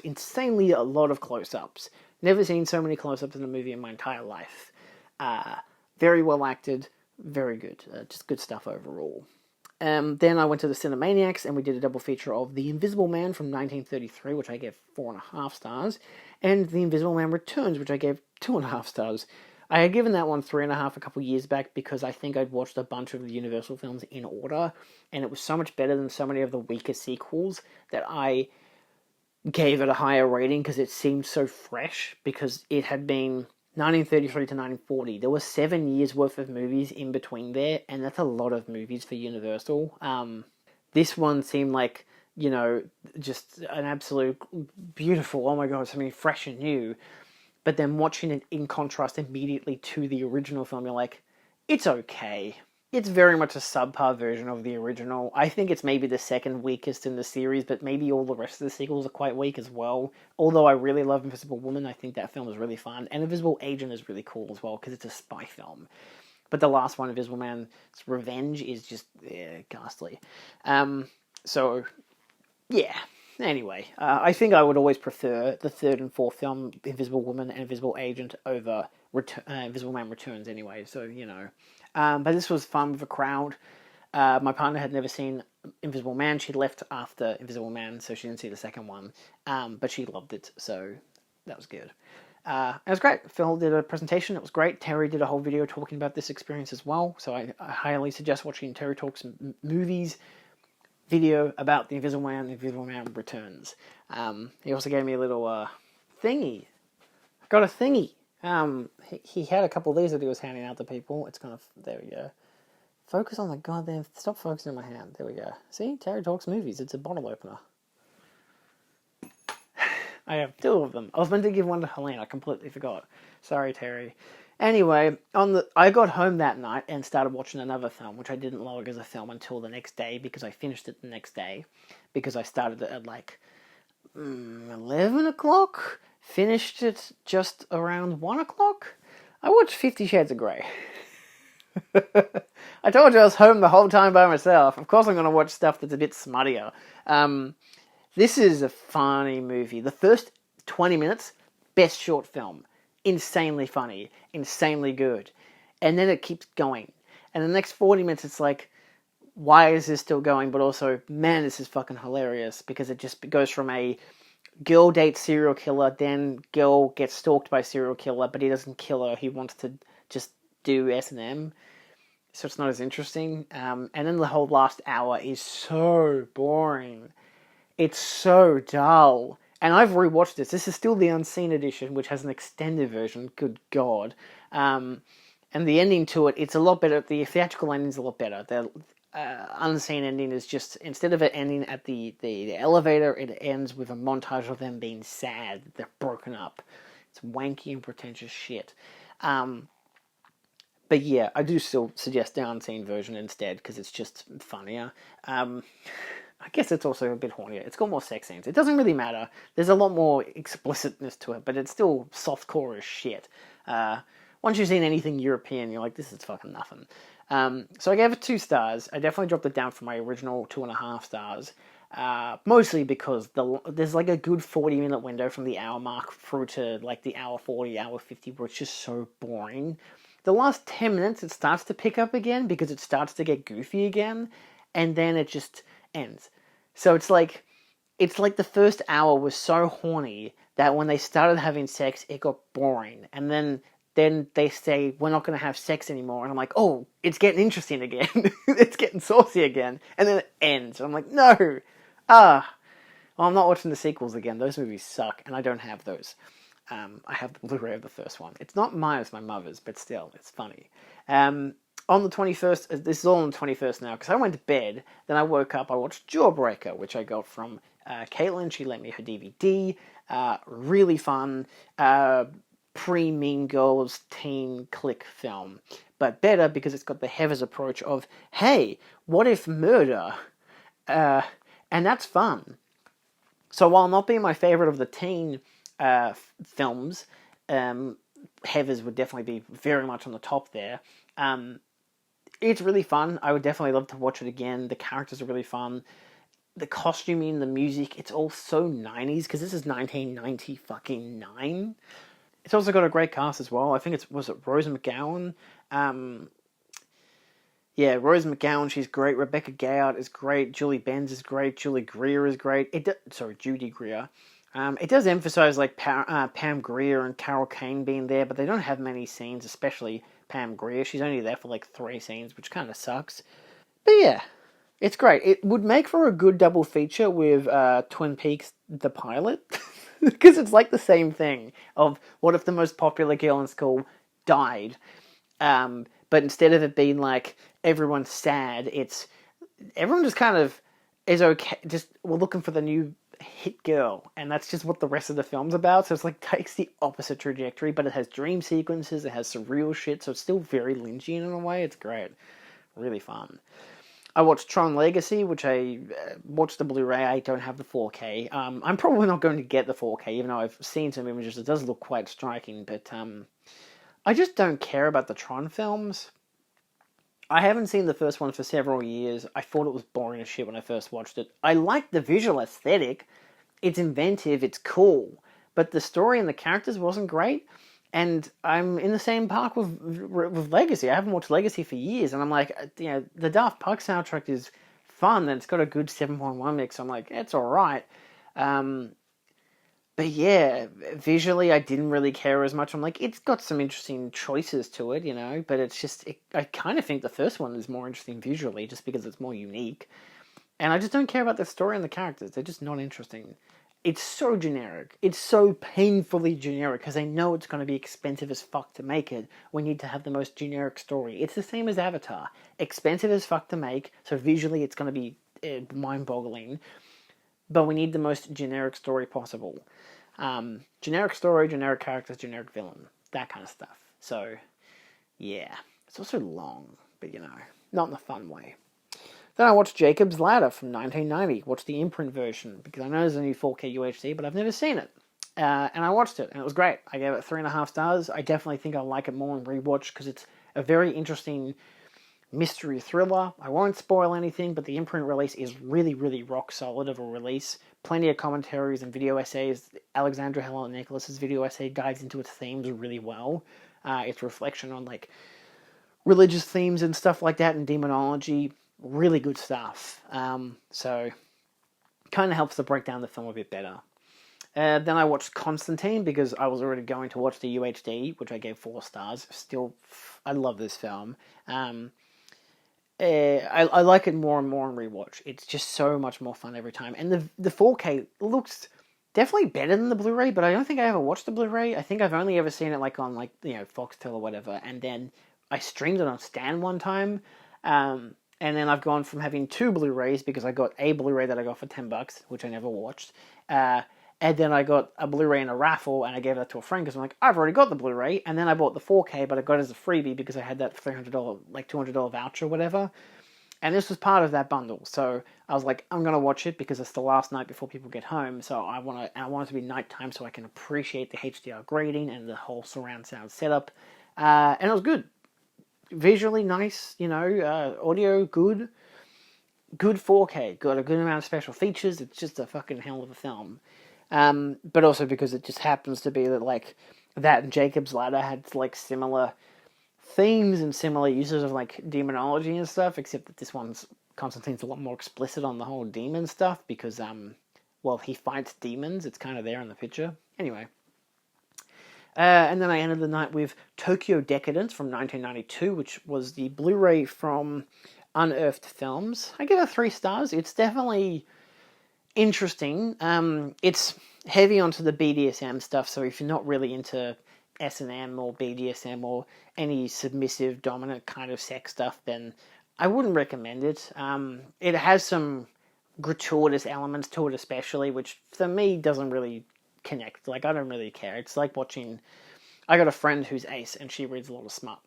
insanely a lot of close-ups. Never seen so many close-ups in a movie in my entire life. Very well acted, very good, just good stuff overall. Then I went to the Cinemaniacs and we did a double feature of The Invisible Man from 1933, which I gave 4.5 stars, and The Invisible Man Returns, which I gave 2.5 stars. I had given that one 3.5 a couple years back because I think I'd watched a bunch of the Universal films in order, and it was so much better than so many of the weaker sequels that I gave it a higher rating because it seemed so fresh, because it had been 1933 to 1940. There were 7 years worth of movies in between there, and that's a lot of movies for Universal. This one seemed like, just an absolute beautiful, oh my god, something fresh and new. But then watching it in contrast immediately to the original film, you're like, it's okay. It's very much a subpar version of the original. I think it's maybe the second weakest in the series, but maybe all the rest of the sequels are quite weak as well. Although I really love Invisible Woman, I think that film is really fun. And Invisible Agent is really cool as well, because it's a spy film. But the last one, Invisible Man's Revenge, is just ghastly. So, yeah. Anyway, I think I would always prefer the third and fourth film, Invisible Woman and Invisible Agent, over Invisible Man Returns anyway, so, but this was fun with a crowd. My partner had never seen Invisible Man. She left after Invisible Man, so she didn't see the second one. But she loved it, so that was good. It was great. Phil did a presentation. It was great. Terry did a whole video talking about this experience as well, so I highly suggest watching Terry Talks Movies video about the Invisible Man Returns. He also gave me a little thingy. I got a thingy. He had a couple of these that he was handing out to people. It's kind of, there we go. Focus on the goddamn, stop focusing on my hand. There we go. See, Terry Talks Movies. It's a bottle opener. I have 2 of them. I was meant to give one to Helene. I completely forgot. Sorry, Terry. Anyway, I got home that night and started watching another film, which I didn't log as a film until the next day, because I finished it the next day, because I started it at like 11 o'clock, finished it just around 1 o'clock. I watched 50 Shades of Grey. I told you I was home the whole time by myself. Of course I'm going to watch stuff that's a bit smuttier. This is a funny movie. The first 20 minutes, best short film. Insanely funny, insanely good. And then it keeps going. And the next 40 minutes, it's like, why is this still going? But also, man, this is fucking hilarious, because it just goes from a girl dates serial killer, then girl gets stalked by serial killer, but he doesn't kill her. He wants to just do S&M. So it's not as interesting. And then the whole last hour is so boring. It's so dull. And I've rewatched this. This is still the Unseen edition, which has an extended version. Good God. And the ending to it, it's a lot better. The theatrical ending is a lot better. The Unseen ending is just, instead of it ending at the elevator, it ends with a montage of them being sad. They're broken up. It's wanky and pretentious shit. But yeah, I do still suggest the Unseen version instead, because it's just funnier. I guess it's also a bit hornier. It's got more sex scenes. It doesn't really matter. There's a lot more explicitness to it, but it's still softcore as shit. Once you've seen anything European, you're like, this is fucking nothing. So I gave it 2 stars. I definitely dropped it down from my original 2.5 stars. Mostly because there's like a good 40-minute window from the hour mark through to like the hour 40, hour 50, where it's just so boring. The last 10 minutes, it starts to pick up again, because it starts to get goofy again, and then it just ends. So it's like the first hour was so horny that when they started having sex, it got boring. And then they say, we're not going to have sex anymore. And I'm like, oh, it's getting interesting again. It's getting saucy again. And then it ends. And I'm like, no. Well, I'm not watching the sequels again. Those movies suck, and I don't have those. I have the Blu-ray of the first one. It's not mine, it's my mother's, but still, it's funny. On the 21st, this is all on the 21st now, because I went to bed, then I woke up, I watched Jawbreaker, which I got from Caitlin. She lent me her DVD. Really fun, pre-Mean Girls teen click film. But better, because it's got the Heathers approach of, hey, what if murder And that's fun. So while not being my favourite of the teen films, Heathers would definitely be very much on the top there. It's really fun. I would definitely love to watch it again. The characters are really fun. The costuming, the music, it's all so 90s, because this is 1990 fucking 9. It's also got a great cast as well. I think was it Rose McGowan? Yeah, Rose McGowan, she's great. Rebecca Gayard is great. Julie Benz is great. Julie Greer is great. Judy Greer. It does emphasize like Pam Grier and Carol Kane being there, but they don't have many scenes, especially Pam Grier. She's only there for like 3 scenes, which kind of sucks. But yeah, it's great. It would make for a good double feature with Twin Peaks: The Pilot, because it's like the same thing of what if the most popular girl in school died, but instead of it being like everyone's sad, it's everyone just kind of is okay. Just we're looking for the new hit girl, and that's just what the rest of the film's about. So it's like takes the opposite trajectory, but it has dream sequences, it has surreal shit, so it's still very Lynchian in a way. It's great, really fun. I watched Tron Legacy, which I watched the Blu-ray. I don't have the 4K. I'm probably not going to get the 4K, even though I've seen some images. It does look quite striking, but I just don't care about the Tron films. I haven't seen the first one for several years. I thought it was boring as shit when I first watched it. I like the visual aesthetic. It's inventive, it's cool. But the story and the characters wasn't great. And I'm in the same park with Legacy. I haven't watched Legacy for years. And I'm like, the Daft Punk soundtrack is fun. And it's got a good 7.1 mix. I'm like, it's alright. But yeah, visually I didn't really care as much. I'm like, it's got some interesting choices to it, but it's just, I kind of think the first one is more interesting visually just because it's more unique. And I just don't care about the story and the characters. They're just not interesting. It's so generic. It's so painfully generic because they know it's going to be expensive as fuck to make it. We need to have the most generic story. It's the same as Avatar. Expensive as fuck to make, so visually it's going to be mind-boggling. But we need the most generic story possible. Generic story, generic characters, generic villain. That kind of stuff. So, yeah. It's also long, but not in a fun way. Then I watched Jacob's Ladder from 1990. Watched the imprint version, because I know there's a new 4K UHD, but I've never seen it. And I watched it, and it was great. I gave it 3.5 stars. I definitely think I'll like it more in rewatch, because it's a very interesting mystery thriller. I won't spoil anything, but the imprint release is really, really rock solid of a release. Plenty of commentaries and video essays. Alexandra Helen Nicholas's video essay dives into its themes really well. Its reflection on like religious themes and stuff like that, and demonology. Really good stuff. So kind of helps to break down the film a bit better. Then I watched Constantine because I was already going to watch the UHD, which I gave 4 stars. Still, I love this film. I like it more and more in rewatch. It's just so much more fun every time. And the 4K looks definitely better than the Blu-ray, but I don't think I ever watched the Blu-ray. I think I've only ever seen it like on Foxtel or whatever, and then I streamed it on Stan one time. And then I've gone from having 2 Blu-rays because I got a Blu-ray that I got for $10, which I never watched. And then I got a Blu-ray in a raffle, and I gave that to a friend because I'm like, I've already got the Blu-ray. And then I bought the 4K, but I got it as a freebie because I had that $300, like $200 voucher or whatever. And this was part of that bundle. So I was like, I'm going to watch it because it's the last night before people get home. So I want it to be nighttime so I can appreciate the HDR grading and the whole surround sound setup. And it was good. Visually nice, audio good 4K, got a good amount of special features. It's just a fucking hell of a film. But also because it just happens to be that like that and Jacob's Ladder had like similar themes and similar uses of like demonology and stuff, except that Constantine's a lot more explicit on the whole demon stuff because he fights demons. It's kind of there in the picture. Anyway. And then I ended the night with Tokyo Decadence from 1992, which was the Blu-ray from Unearthed Films. I give it 3 stars. It's definitely interesting. It's heavy onto the BDSM stuff, so if you're not really into S&M or BDSM or any submissive, dominant kind of sex stuff, then I wouldn't recommend it. It has some gratuitous elements to it especially, which for me doesn't really connect. Like, I don't really care. It's like watching... I got a friend who's ace, and she reads a lot of smut.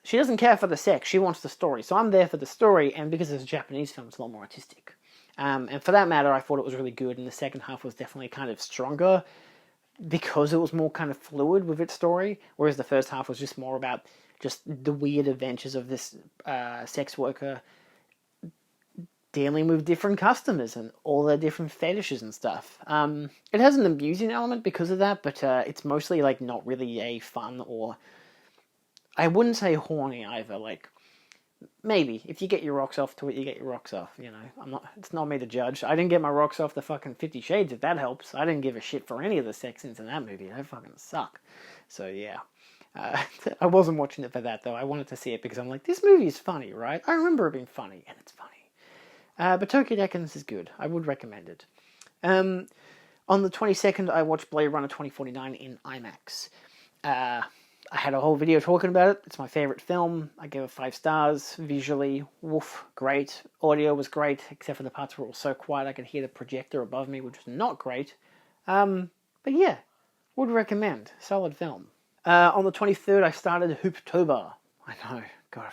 She doesn't care for the sex. She wants the story. So I'm there for the story, and because it's a Japanese film, it's a lot more artistic. And for that matter, I thought it was really good, and the second half was definitely kind of stronger because it was more kind of fluid with its story, whereas the first half was just more about just the weird adventures of this sex worker dealing with different customers and all their different fetishes and stuff. It has an amusing element because of that, but it's mostly like not really a fun, or I wouldn't say horny either. Like, maybe if you get your rocks off to it, you get your rocks off. You know, it's not me to judge. I didn't get my rocks off the fucking 50 Shades, if that helps. I didn't give a shit for any of the sex scenes in that movie. They fucking suck. So yeah. I wasn't watching it for that though. I wanted to see it because I'm like, this movie is funny, right? I remember it being funny, and it's funny. But Tokyo Decadence is good. I would recommend it. On the 22nd, I watched Blade Runner 2049 in IMAX. I had a whole video talking about it. It's my favourite film. I gave it 5 stars. Visually, woof, great. Audio was great, except for the parts where it was so quiet I could hear the projector above me, which was not great. But yeah, would recommend. Solid film. On the 23rd, I started Hooptober. I know, God,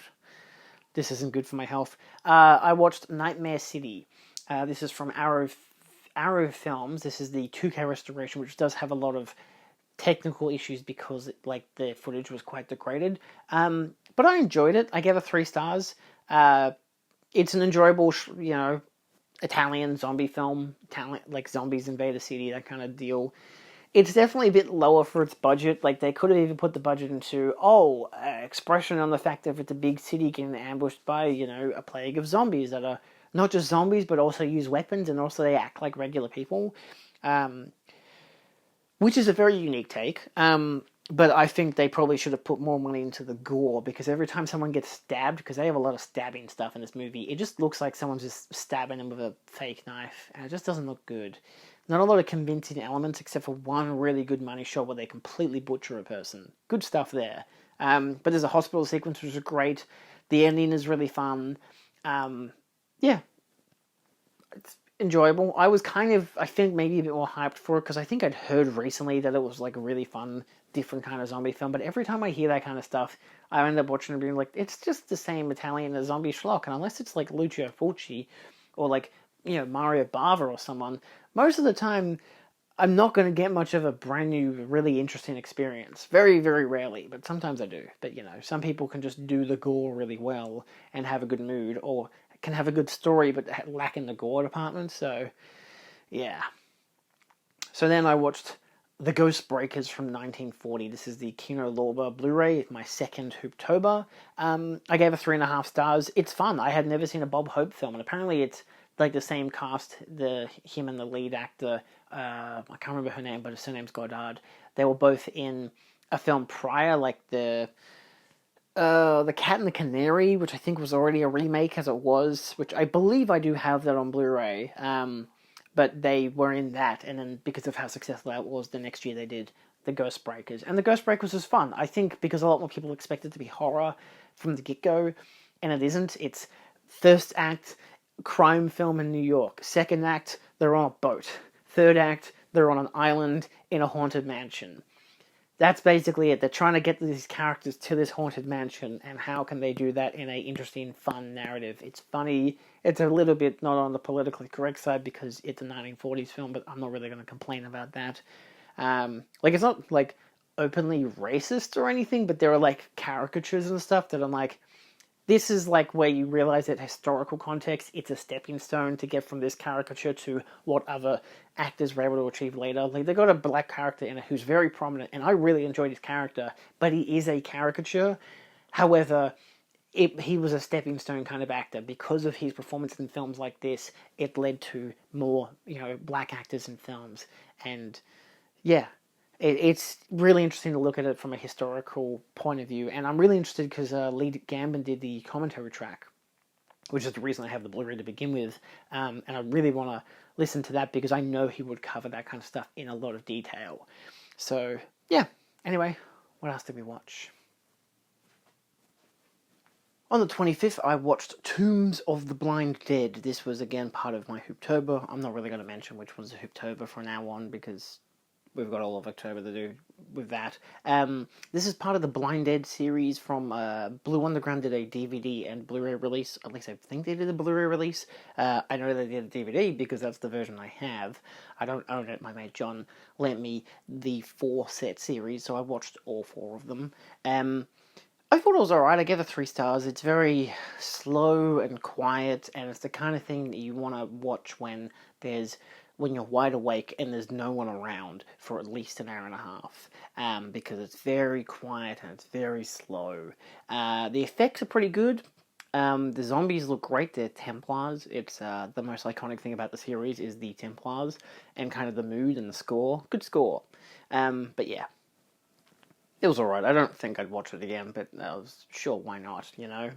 this isn't good for my health. I watched Nightmare City. This is from Arrow Films. This is the 2K restoration, which does have a lot of technical issues because the footage was quite degraded. But I enjoyed it. I gave it 3 stars. It's an enjoyable, Italian zombie film. Like zombies invade a city, that kind of deal. It's definitely a bit lower for its budget. Like, they could have even put the budget into, expression on the fact that it's a big city getting ambushed by, a plague of zombies that are not just zombies, but also use weapons, and also they act like regular people. Which is a very unique take. But I think they probably should have put more money into the gore, because every time someone gets stabbed, because they have a lot of stabbing stuff in this movie, it just looks like someone's just stabbing them with a fake knife, and it just doesn't look good. Not a lot of convincing elements, except for one really good money shot where they completely butcher a person. Good stuff there. But there's a hospital sequence which is great. The ending is really fun. Yeah. It's enjoyable. I was I think maybe a bit more hyped for it, because I think I'd heard recently that it was like a really fun, different kind of zombie film. But every time I hear that kind of stuff, I end up watching it being like, it's just the same Italian zombie schlock. And unless it's like Lucio Fulci or like, Mario Bava or someone, most of the time, I'm not going to get much of a brand new, really interesting experience. Very, very rarely, but sometimes I do. But, some people can just do the gore really well and have a good mood, or can have a good story but lack in the gore department. So, yeah. So then I watched The Ghost Breakers from 1940. This is the Kino Lorber Blu-ray, my second Hooptober. I gave it 3.5 stars. It's fun. I had never seen a Bob Hope film, and apparently it's like the same cast, him and the lead actor, I can't remember her name, but her surname's Goddard. They were both in a film prior, like the Cat and the Canary, which I think was already a remake as it was, which I believe I do have that on Blu-ray. But they were in that, and then because of how successful that was, the next year they did The Ghost Breakers. And The Ghost Breakers was fun, I think, because a lot more people expect it to be horror from the get-go, and it isn't. It's first act, crime film in New York. Second act, they're on a boat. Third act, they're on an island in a haunted mansion. That's basically it. They're trying to get these characters to this haunted mansion, and how can they do that in a interesting, fun narrative? It's funny. It's a little bit not on the politically correct side because it's a 1940s film, but I'm not really going to complain about that. It's not like openly racist or anything, but there are like caricatures and stuff that I'm like, this is like where you realize that historical context, it's a stepping stone to get from this caricature to what other actors were able to achieve later. Like, they got a black character in it who's very prominent, and I really enjoyed his character, but he is a caricature. However, he was a stepping stone kind of actor. Because of his performance in films like this, it led to more, black actors in films. And, yeah. It's really interesting to look at it from a historical point of view, and I'm really interested because Lee Gambon did the commentary track, which is the reason I have the Blu-ray to begin with, and I really want to listen to that because I know he would cover that kind of stuff in a lot of detail. So, yeah. Anyway, what else did we watch? On the 25th, I watched Tombs of the Blind Dead. This was, again, part of my Hooptober. I'm not really going to mention which was a Hooptober from now on because we've got all of October to do with that. This is part of the Blind Dead series from Blue Underground did a DVD and Blu-ray release. At least I think they did a Blu-ray release. I know they did a DVD because that's the version I have. I don't own it. My mate John lent me the 4-set series, so I watched all 4 of them. I thought it was alright. I gave it 3 stars. It's very slow and quiet, and it's the kind of thing that you want to watch when you're wide awake and there's no one around for at least an hour and a half, because it's very quiet and it's very slow. The effects are pretty good. The zombies look great. They're Templars. It's the most iconic thing about the series is the Templars and kind of the mood and the score. Good score. But yeah. It was alright. I don't think I'd watch it again, but I was sure, why not, you know?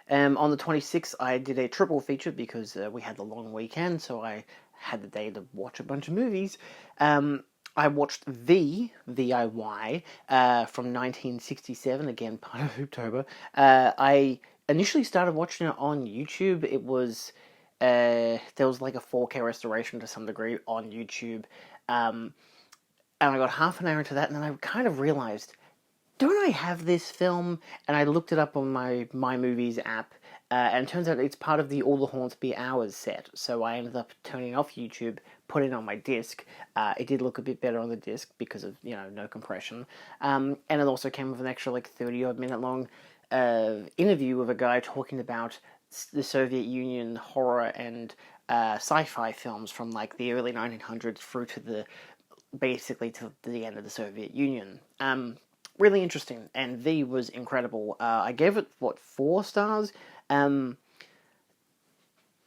On the 26th, I did a triple feature because we had the long weekend, so I had the day to watch a bunch of movies. I watched VIY, from 1967, again, part of October. I initially started watching it on YouTube. It was, there was like a 4K restoration to some degree on YouTube. And I got half an hour into that, and then I kind of realized, don't I have this film? And I looked it up on my Movies app, and it turns out it's part of the All the Hornsby Hours set. So I ended up turning off YouTube, putting it on my disc. It did look a bit better on the disc because of, no compression. And it also came with an extra, 30-odd minute long interview with a guy talking about the Soviet Union horror and sci-fi films from, the early 1900s through to basically to the end of the Soviet Union. Really interesting, and V was incredible. I gave it, 4 stars?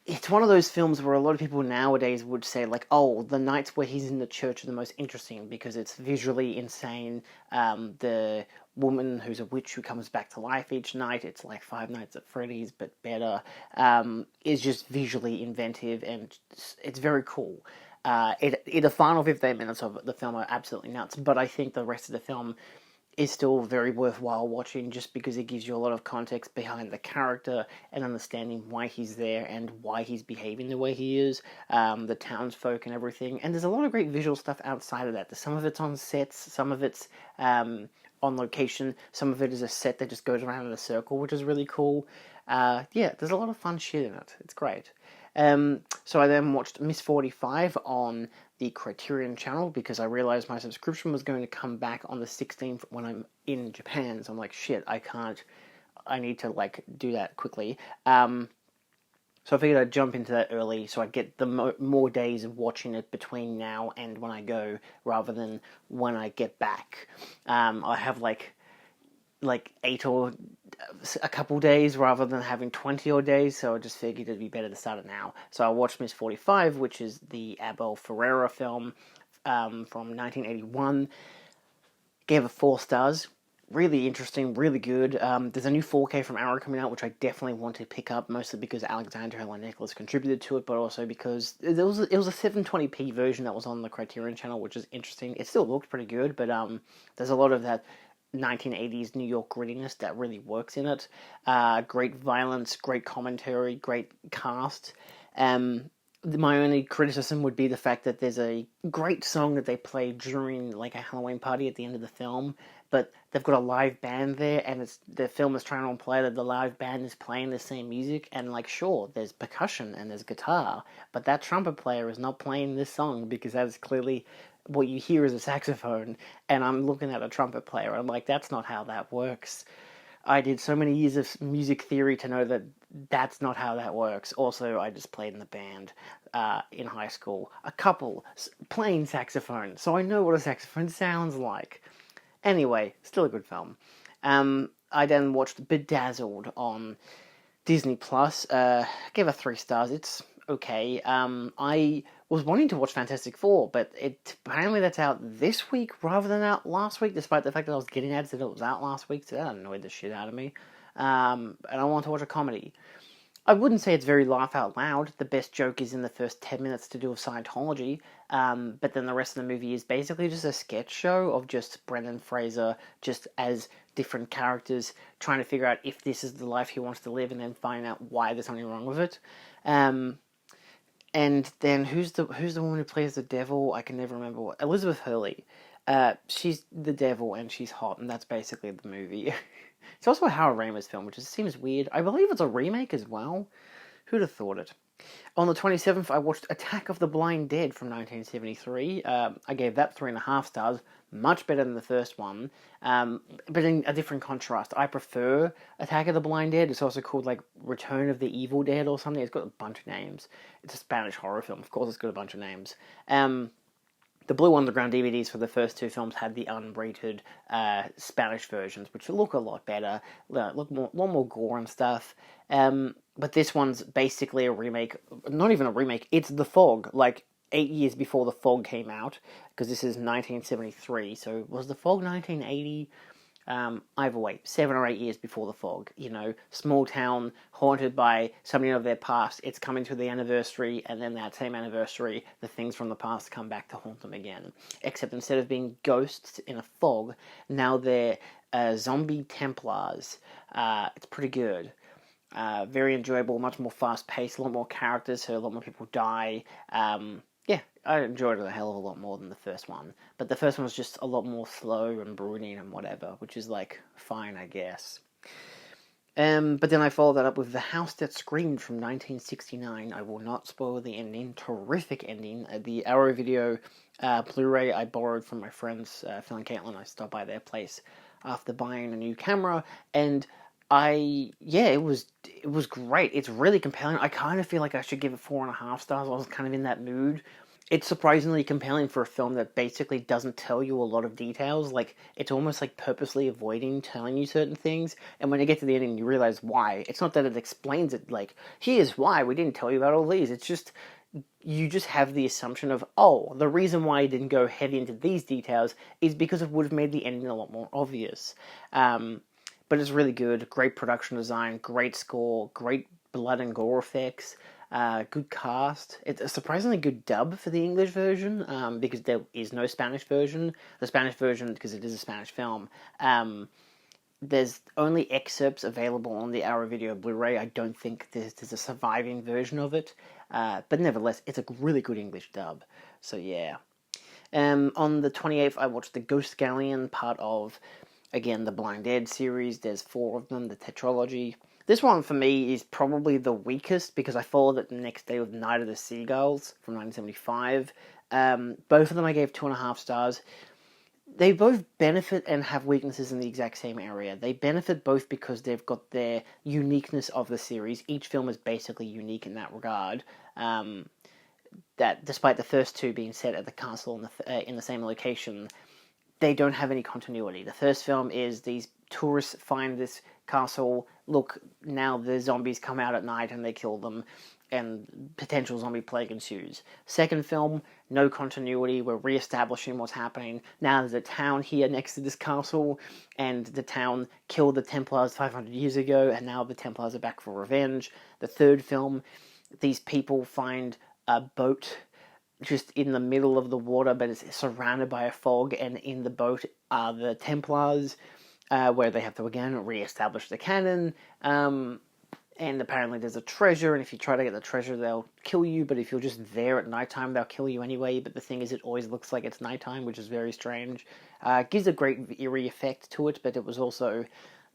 It's one of those films where a lot of people nowadays would say, the nights where he's in the church are the most interesting because it's visually insane. The woman who's a witch who comes back to life each night, it's like Five Nights at Freddy's, but better, is just visually inventive, and it's very cool. The final 15 minutes of the film are absolutely nuts, but I think the rest of the film is still very worthwhile watching just because it gives you a lot of context behind the character and understanding why he's there and why he's behaving the way he is, the townsfolk and everything. And there's a lot of great visual stuff outside of that. Some of it's on sets, some of it's on location, some of it is a set that just goes around in a circle, which is really cool. There's a lot of fun shit in it. It's great. So I then watched Miss 45 on the Criterion channel because I realized my subscription was going to come back on the 16th when I'm in Japan. So I'm like, shit, I need to do that quickly. So I figured I'd jump into that early so I'd get the more days of watching it between now and when I go rather than when I get back. I have 8 or a couple days rather than having 20 odd days, so I just figured it'd be better to start it now. So I watched Miss 45, which is the Abel Ferreira film from 1981. Gave it 4 stars. Really interesting, really good. There's a new 4K from Arrow coming out, which I definitely want to pick up, mostly because Alexander Helen Nicholas contributed to it, but also because it was a 720p version that was on the Criterion channel, which is interesting. It still looked pretty good, but there's a lot of that 1980s New York grittiness that really works in it. Great violence, great commentary, great cast. My only criticism would be the fact that there's a great song that they play during a Halloween party at the end of the film, but they've got a live band there, and the film is trying to imply that the live band is playing the same music, and sure, there's percussion and there's guitar, but that trumpet player is not playing this song because that is clearly what you hear is a saxophone, and I'm looking at a trumpet player, and I'm like, that's not how that works. I did so many years of music theory to know that that's not how that works. Also, I just played in the band in high school. A couple playing saxophone, so I know what a saxophone sounds like. Anyway, still a good film. I then watched Bedazzled on Disney+. Gave it 3 stars. It's okay. I was wanting to watch Fantastic Four, but apparently that's out this week rather than out last week, despite the fact that I was getting ads that it was out last week, so that annoyed the shit out of me. And I want to watch a comedy. I wouldn't say it's very laugh out loud. The best joke is in the first 10 minutes to do with Scientology, but then the rest of the movie is basically just a sketch show of just Brendan Fraser just as different characters trying to figure out if this is the life he wants to live and then finding out why there's something wrong with it. And then who's the woman who plays the devil? I can never remember what. Elizabeth Hurley. She's the devil and she's hot, and that's basically the movie. It's also a Howard Ramis film, which seems weird. I believe it's a remake as well. Who'd have thought it? On the 27th, I watched Attack of the Blind Dead from 1973. I gave that 3.5 stars. Much better than the first one, but in a different contrast. I prefer Attack of the Blind Dead. It's also called, like, Return of the Evil Dead or something. It's got a bunch of names. It's a Spanish horror film. Of course, it's got a bunch of names. The Blue Underground DVDs for the first two films had the unrated Spanish versions, which look a lot better, look a lot more gore and stuff. But this one's basically a remake. Not even a remake. It's The Fog, like 8 years before The Fog came out, because this is 1973. So was The Fog 1980? Either way, 7 or 8 years before The Fog. You know, small town haunted by somebody of their past. It's coming to the anniversary, and then that same anniversary, the things from the past come back to haunt them again. Except instead of being ghosts in a fog, now they're zombie Templars. It's pretty good. Very enjoyable, much more fast-paced, a lot more characters, so a lot more people die. Yeah, I enjoyed it a hell of a lot more than the first one. But the first one was just a lot more slow and brooding and whatever, which is, like, fine, I guess. But then I followed that up with The House That Screamed from 1969. I will not spoil the ending. Terrific ending. The Arrow Video Blu-ray I borrowed from my friends, Phil and Caitlin. I stopped by their place after buying a new camera, and it was great. It's really compelling. I kind of feel like I should give it 4.5 stars. I was kind of in that mood. It's surprisingly compelling for a film that basically doesn't tell you a lot of details. Like, it's almost like purposely avoiding telling you certain things. And when you get to the ending, you realize why. It's not that it explains it, like, here's why we didn't tell you about all these. It's just, you just have the assumption of, oh, the reason why I didn't go heavy into these details is because it would have made the ending a lot more obvious. But it's really good. Great production design, great score, great blood and gore effects, good cast. It's a surprisingly good dub for the English version, because there is no Spanish version. The Spanish version, because it is a Spanish film, there's only excerpts available on the Arrow Video Blu-ray. I don't think there's a surviving version of it. But nevertheless, it's a really good English dub. So yeah. On the 28th, I watched The Ghost Galleon, part of, again, the Blind Dead series. There's 4 of them, the tetralogy. This one, for me, is probably the weakest, because I followed it the next day with Night of the Seagulls from 1975. Both of them I gave 2.5 stars. They both benefit and have weaknesses in the exact same area. They benefit both because they've got their uniqueness of the series. Each film is basically unique in that regard. That despite the first 2 being set at the castle in the same location, they don't have any continuity. The first film is these tourists find this castle. Look, now the zombies come out at night and they kill them, and potential zombie plague ensues. Second film, no continuity. We're re-establishing what's happening. Now there's a town here next to this castle, and the town killed the Templars 500 years ago, and now the Templars are back for revenge. The third film, these people find a boat just in the middle of the water, but it's surrounded by a fog, and in the boat are the Templars, where they have to again re-establish the canon, and apparently there's a treasure, and if you try to get the treasure they'll kill you, but if you're just there at nighttime they'll kill you anyway. But the thing is, it always looks like it's nighttime, which is very strange. Gives a great eerie effect to it, but it was also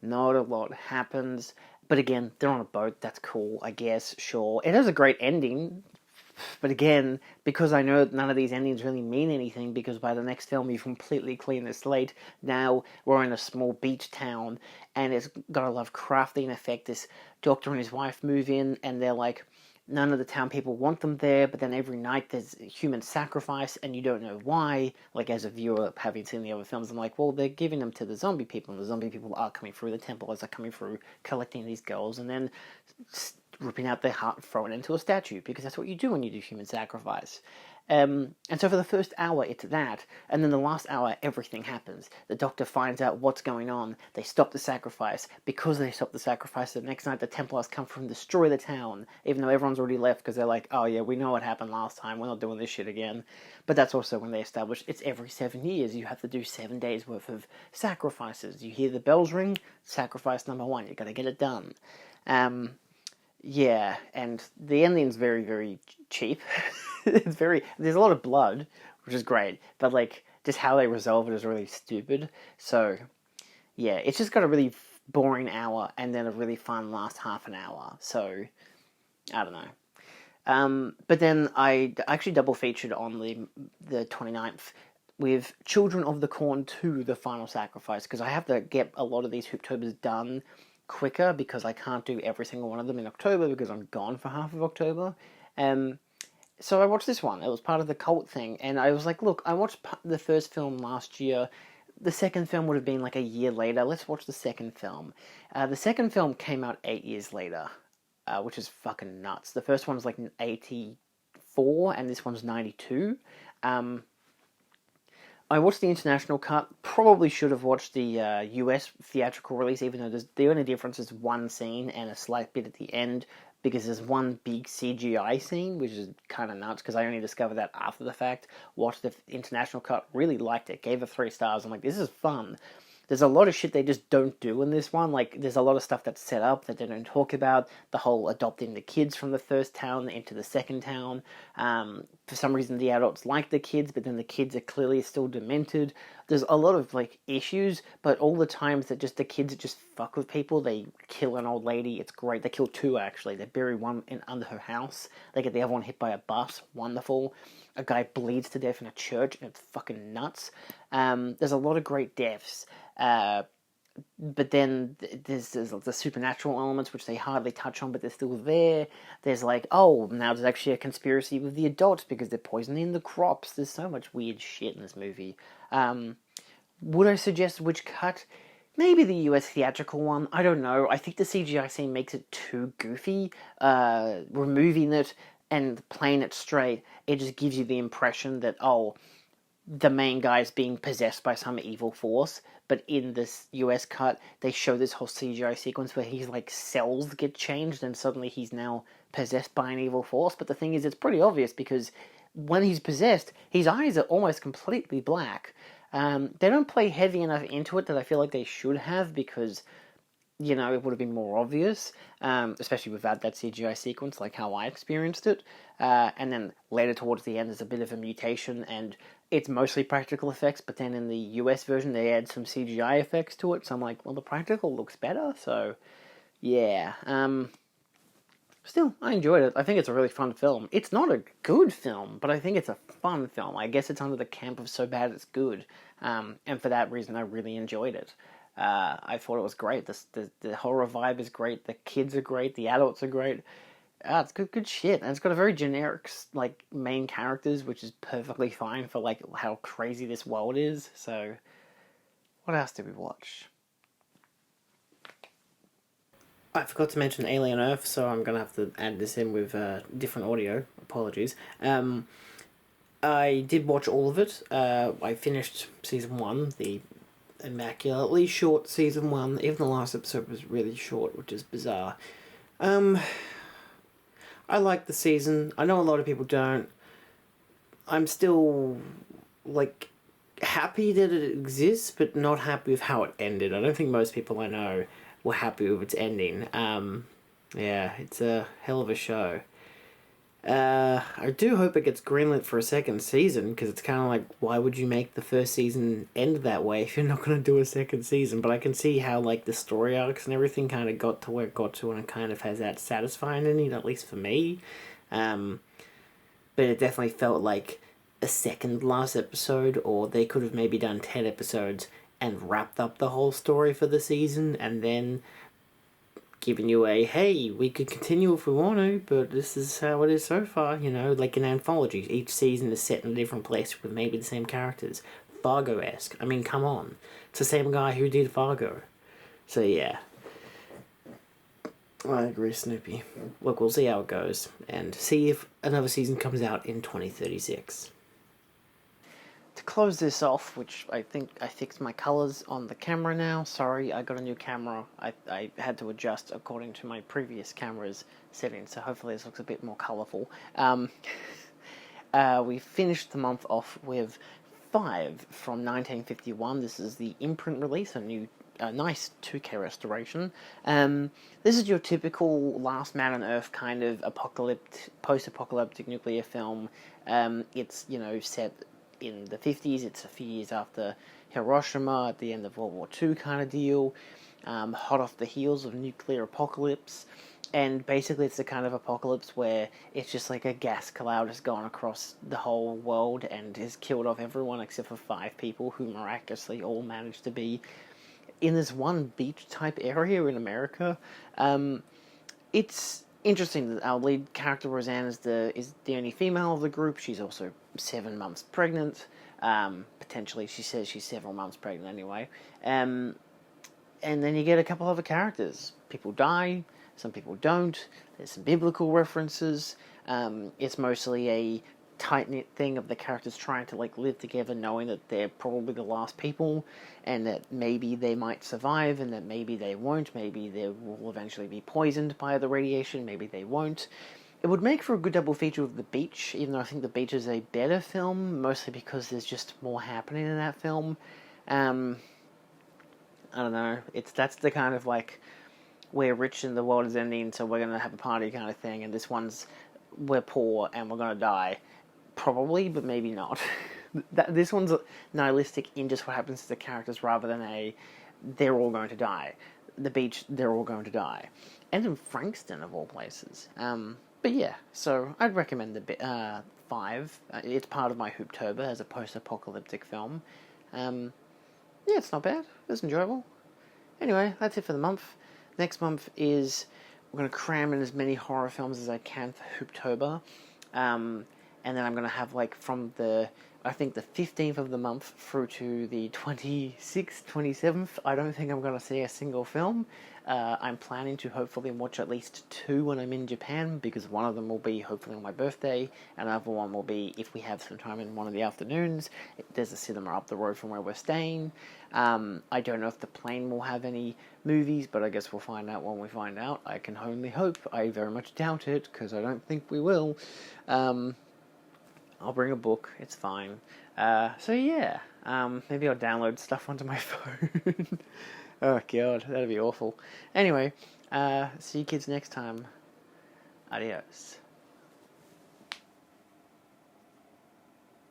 not a lot happens. But again, they're on a boat, that's cool, I guess, sure. It has a great ending. But again, because I know none of these endings really mean anything, because by the next film you've completely cleaned the slate. Now we're in a small beach town, and it's got a Lovecraftian effect. This doctor and his wife move in, and they're like, none of the town people want them there, but then every night there's human sacrifice, and you don't know why. Like, as a viewer, having seen the other films, I'm like, well, they're giving them to the zombie people, and the zombie people are coming through, the Templars are coming through, collecting these girls, and then ripping out their heart and throwing it into a statue, because that's what you do when you do human sacrifice. And so for the first hour, it's that, and then the last hour, everything happens. The doctor finds out what's going on, they stop the sacrifice. Because they stop the sacrifice, the next night the Templars come through and destroy the town, even though everyone's already left, because they're like, oh yeah, we know what happened last time, we're not doing this shit again. But that's also when they establish it's every 7 years, you have to do 7 days worth of sacrifices. You hear the bells ring, sacrifice number 1, you gotta get it done. Yeah, and the ending's very, very cheap. There's a lot of blood, which is great, but like just how they resolve it is really stupid. So yeah, it's just got a really boring hour and then a really fun last half an hour. So I don't know. But then I actually double featured on the 29th with Children of the Corn 2, The Final Sacrifice, because I have to get a lot of these Hooptobers done quicker because I can't do every single one of them in October because I'm gone for half of October. Um, so I watched this one. It was part of the cult thing, and I was like, look, I watched the first film last year. The second film would have been like a year later. Let's watch the second film. The second film came out 8 years later, which is fucking nuts. The first one was like 84, and this one's 92. Um, I watched the international cut. Probably should have watched the US theatrical release, even though the only difference is one scene and a slight bit at the end, because there's one big CGI scene, which is kind of nuts, because I only discovered that after the fact. Watched the international cut, really liked it, gave it 3 stars. I'm like, this is fun. There's a lot of shit they just don't do in this one. Like, there's a lot of stuff that's set up that they don't talk about. The whole adopting the kids from the first town into the second town. For some reason, the adults like the kids, but then the kids are clearly still demented. There's a lot of, like, issues, but all the times that just the kids just fuck with people. They kill an old lady. It's great. They kill two, actually. They bury one under her house. They get the other one hit by a bus. Wonderful. A guy bleeds to death in a church, and it's fucking nuts. There's a lot of great deaths. But then there's the supernatural elements, which they hardly touch on, but they're still there. There's like, oh, now there's actually a conspiracy with the adults because they're poisoning the crops. There's so much weird shit in this movie. Would I suggest which cut? Maybe the US theatrical one. I don't know. I think the CGI scene makes it too goofy. Removing it and playing it straight, it just gives you the impression that, oh, the main guy is being possessed by some evil force. But in this US cut, they show this whole CGI sequence where his like cells get changed and suddenly he's now possessed by an evil force. But the thing is, it's pretty obvious because when he's possessed, his eyes are almost completely black. They don't play heavy enough into it that I feel like they should have, because it would have been more obvious, especially without that CGI sequence, like how I experienced it. And then later towards the end, there's a bit of a mutation, and it's mostly practical effects, but then in the US version, they add some CGI effects to it, so I'm like, well, the practical looks better, so yeah. Still, I enjoyed it. I think it's a really fun film. It's not a good film, but I think it's a fun film. I guess it's under the camp of so bad it's good, and for that reason, I really enjoyed it. I thought it was great. The horror vibe is great. The kids are great. The adults are great. It's good shit. And it's got a very generic like main characters, which is perfectly fine for like how crazy this world is. So, what else did we watch? I forgot to mention Alien Earth, so I'm gonna have to add this in with different audio. Apologies. I did watch all of it. I finished season 1, the immaculately short season 1. Even the last episode was really short, which is bizarre. I like the season. I know a lot of people don't. I'm still like happy that it exists, but not happy with how it ended. I don't think most people I know were happy with its ending. Yeah, it's a hell of a show. I do hope it gets greenlit for a second season, because it's kind of like, why would you make the first season end that way if you're not going to do a second season? But I can see how like the story arcs and everything kind of got to where it got to, and it kind of has that satisfying ending, at least for me. But it definitely felt like a second last episode, or they could have maybe done 10 episodes and wrapped up the whole story for the season, and then giving you a, hey, we could continue if we want to, but this is how it is so far, like an anthology. Each season is set in a different place with maybe the same characters. Fargo-esque. I mean, come on. It's the same guy who did Fargo. So, yeah. I agree, Snoopy. Look, we'll see how it goes, and see if another season comes out in 2036. To close this off, which I think I fixed my colours on the camera now. Sorry, I got a new camera. I had to adjust according to my previous camera's settings, so hopefully this looks a bit more colourful. We finished the month off with 5 from 1951. This is the imprint release, a new a nice 2K restoration. This is your typical Last Man on Earth kind of post-apocalyptic nuclear film. It's, set in the 50s. It's a few years after Hiroshima, at the end of World War II kind of deal. Hot off the heels of nuclear apocalypse. And basically it's the kind of apocalypse where it's just like a gas cloud has gone across the whole world and has killed off everyone except for 5 people who miraculously all managed to be in this one beach-type area in America. It's interesting that our lead character, Roseanne, is the only female of the group. She's also 7 months pregnant. Potentially, she says she's several months pregnant anyway. And then you get a couple other characters. People die. Some people don't. There's some biblical references. It's mostly a tight-knit thing of the characters trying to live together, knowing that they're probably the last people, and that maybe they might survive, and that maybe they won't. Maybe they will eventually be poisoned by the radiation. Maybe they won't. It would make for a good double feature with The Beach, even though I think The Beach is a better film, mostly because there's just more happening in that film. I don't know. That's the kind of we're rich and the world is ending, so we're going to have a party kind of thing, and this one's we're poor and we're going to die. Probably, but maybe not. This one's nihilistic in just what happens to the characters rather than they're all going to die. The Beach, they're all going to die. And in Frankston, of all places. But yeah, so I'd recommend the 5. It's part of my Hooptober as a post-apocalyptic film. Yeah, it's not bad. It's enjoyable. Anyway, that's it for the month. Next month is we're going to cram in as many horror films as I can for Hooptober. And then I'm going to have from the 15th of the month through to the 26th, 27th, I don't think I'm going to see a single film. I'm planning to hopefully watch at least 2 when I'm in Japan, because one of them will be hopefully on my birthday, and another one will be if we have some time in one of the afternoons. There's a cinema up the road from where we're staying. I don't know if the plane will have any movies, but I guess we'll find out when we find out. I can only hope. I very much doubt it, because I don't think we will. I'll bring a book, it's fine. So yeah, maybe I'll download stuff onto my phone. Oh god, that'd be awful. Anyway, see you kids next time. Adios.